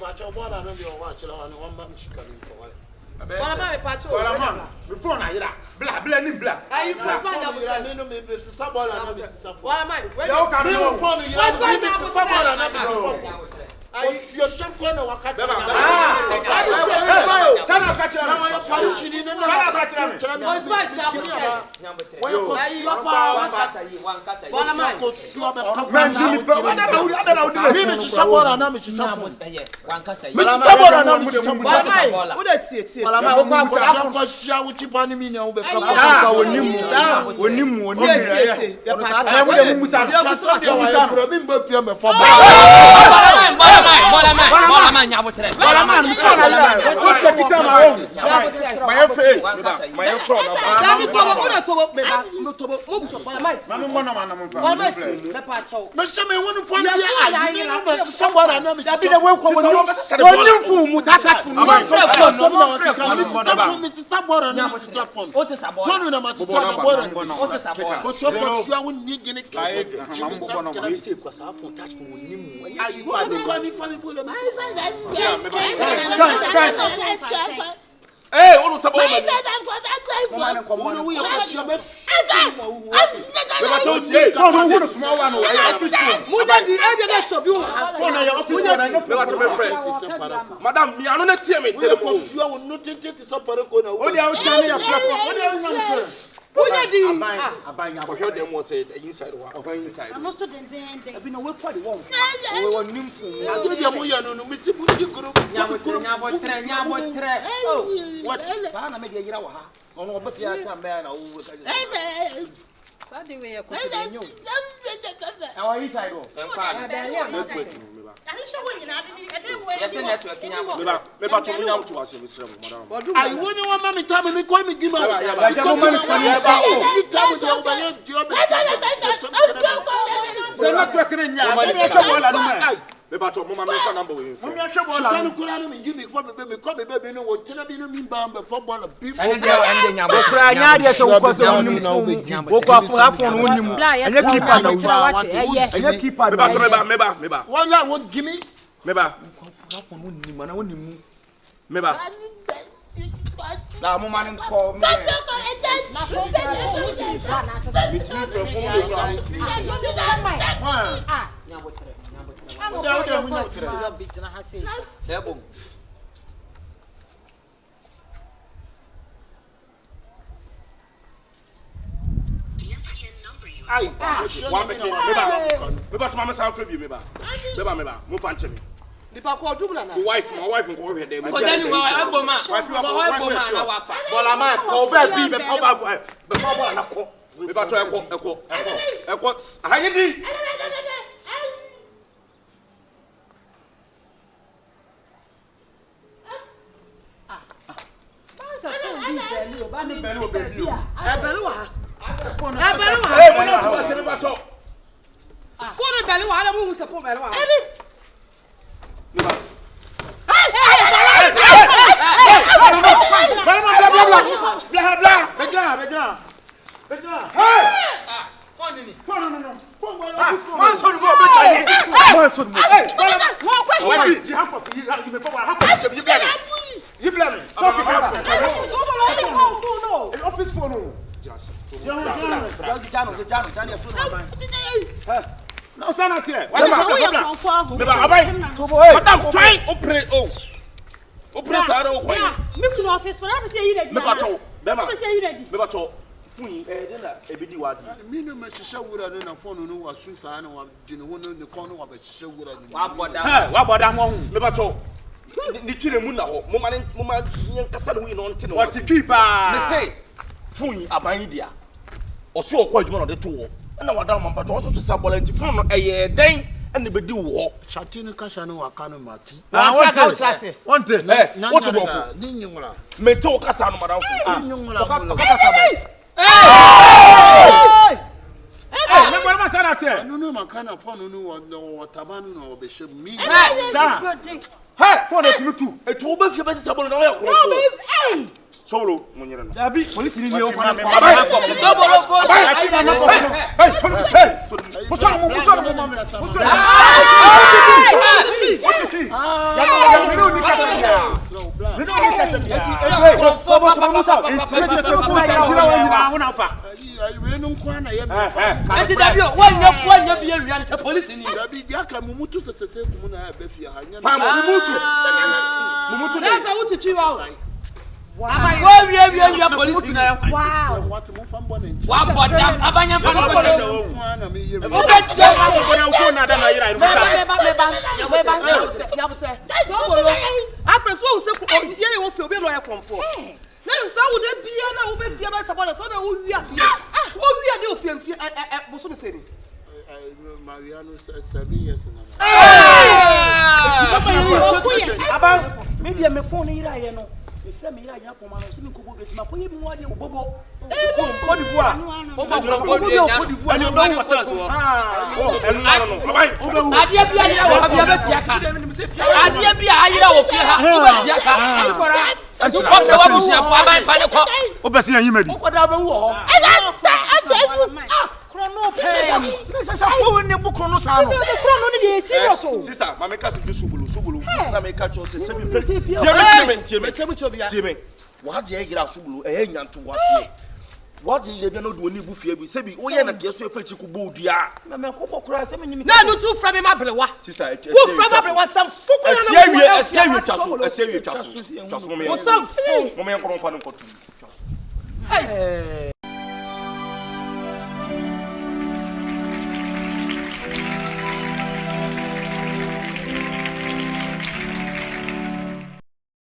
Ba cha bola no be o wa chira wa no wa mba mshikani for wa. Bala mai pato. bola ma be phone na ira bla ni bla Ayi ko fa na Ya me no me be sa bola na be sa phone. Bala mai. ya o ka Me no phone ira me be sa bola na be. Ayi yo shako na wakati. Sana ka tira Na wa parish ni na sana ka tira me Why fight na bote? Wa ko sua pa wa Bala mai. ko sua be ka brand ni pe ada na udi me shisha bola na me shisha phone. Wankasa yi. Me shisha bola na me shisha phone. Bala mai. Who dey tie. Bala ma ko afọ Ya ko shia wo chipa ni mi na wo be ka ah onimu ya ya wo de mu musa Bro, mi mbo pia me fo Bola man nyabotre. bola ma ni phone na ira o te kita ma o my friend my friend David Tobo, who dey Tobo me ba? Mo Tobo, mo bu so bala mai. ma no mo na ma na mo Bala mai fa me pa chaw. me se me wonu fo ya ayi ni me shisha bola na me bi de we ko woni fu mu tata fu mu me shisha bola na me shisha phone. O se sabona. Wonu na ma shisha na bola. O se sabona. Ko so ko sua won ni gene ka. Ayi wa ni ko ni fa ni bola. eh onu sabo me Wonu we ko sua me. me pato tea phone no wo small one o ya office phone Mu dey di e dey so bi wo. phone na ya office phone na me pato me friend madam mi anu na tea me We tele ko mo sua won no tete ti so pare ko na o de o tane ya fla phone o de o nyam Who dey di? aban ya ko dem was inside wa inside no so den abi no we kwa the one o won nim fu ado dia mo ya no no mi ti bu ti kuro. Nyabotre. What? sa na me de yira wa ha ono oba fia ta me na wo ka Sadi we ko se dey nyo. awa inside wo Yes network nyabo. me pato mo nyam to ase me sere mo madam Ai woni wa ma mi time mi ko mi gima. ya ja mo man phone ya ba o Ni time dia ba ye dio be. se na to kene nya ya cha bola no ma me pato mo ma me fa number we mo mi a cha bola Kanu kura no mi gimi ko be no wo tena bi no mi ba be fo bola bi. Ende nyabo. kura nya de so ko so nim fu wo ko afon no nim anya keeper na wa anya keeper me pato me ba Wala wo gimi. me ba afon no nim na wo nim me ba la mo man ko me Lebo. Ai, wa me me ba to ma me san fa bi me ba mo fa nche me Di pa ko dum na na. my wife ko hwe dem Ko dani wa agboma. Wa na wa fa. bola ma ko be bi be fa ba na ko me ba to eko ahanye di Ebelu wa. eh mo na to ase me ba to Phone bele wa, ala mu hu se phone bele wa. Bla bla bla. Bejana. Hey! Phone ni. Phone no. Man so mo be tani. Man so mo. Hey, what is you have for you me for what happen? You blame me. Talk about it. Office phone no. Just. No, stand out here. What is happening? Madam, try operate. Operate side o kwa. Me ku office phone. I say you ready. Me pacho. Bema. I say you ready. Me pacho. Fun den na ebedi wadi. Me no me hihye wura no na phone no wa su saa na wa di ne ho no ne kon no wa be hihye wura no. Wa boda ho. Me pacho. Ni twire mu na ho. Mo ma nyankasa no wi no nte no. What keep ah. Me say fun aban dia. Oso okwa adwuma no de to wo. Na wada mo pacho so sa bola nti fun no eye den na be di wo. Shati no kasha no wa kanu mati. Want it. What do you Ni nyungura. Me to kasa no madam fu. Ni nyungura. Hey, me bora masana ate. No makana phone no wa tabanu no be she mi. Hey, phone e tutu. E to be fie be sa bola na wo yakro. Hey! Solo munyere no. Dabi, police ni o fana me. Sobolo ko Hey, Enti dabio wanya bi awia ne se police ni. Dabi dia ka mumutu sesese kumu na be fie ha nya. Pa mumutu. That's what you want. Wa wi police ni. Wow. What mo fam bo ne. Wa boda abanya fa no Na me ye. After so say ye wo feel be no e comfort. Na nsa wo de bia na wo be fie be sabon so na wo wi ade. Wo wi ade o fie bo so me say ni. Mariano 7 years na. Aba me bia me phone ira ye no. Me frɛ me ira nya poma no se me kobo betima ko ye mi wo de obobo. Ko di voa. Ko di voa. Ani ba mo sase wo. Enu no no. Ade bia yira wo bia be tiaka. Ade bia ayira wo fie ha wo be tiaka. Ko fe wa busu afo aban fa ne ko. O be se yan yimadi. Ko da be wo ho. Krono pe. Me se sa ko ne bu krono sa no. Krono ni dey serious o. Sister, mama ka se subulu. Na me ka cho se se bi pre. Tie me. Wa de yira subulu e nyanto wase. What did you know do any buffet? Say, oh, yeah, and guess if you could go, dear. Me ko kura se me ni. Na no too from my brewa. Sister, who from my brewa some fuck. I say you castle. What's up? Moment, I'm going to Hey.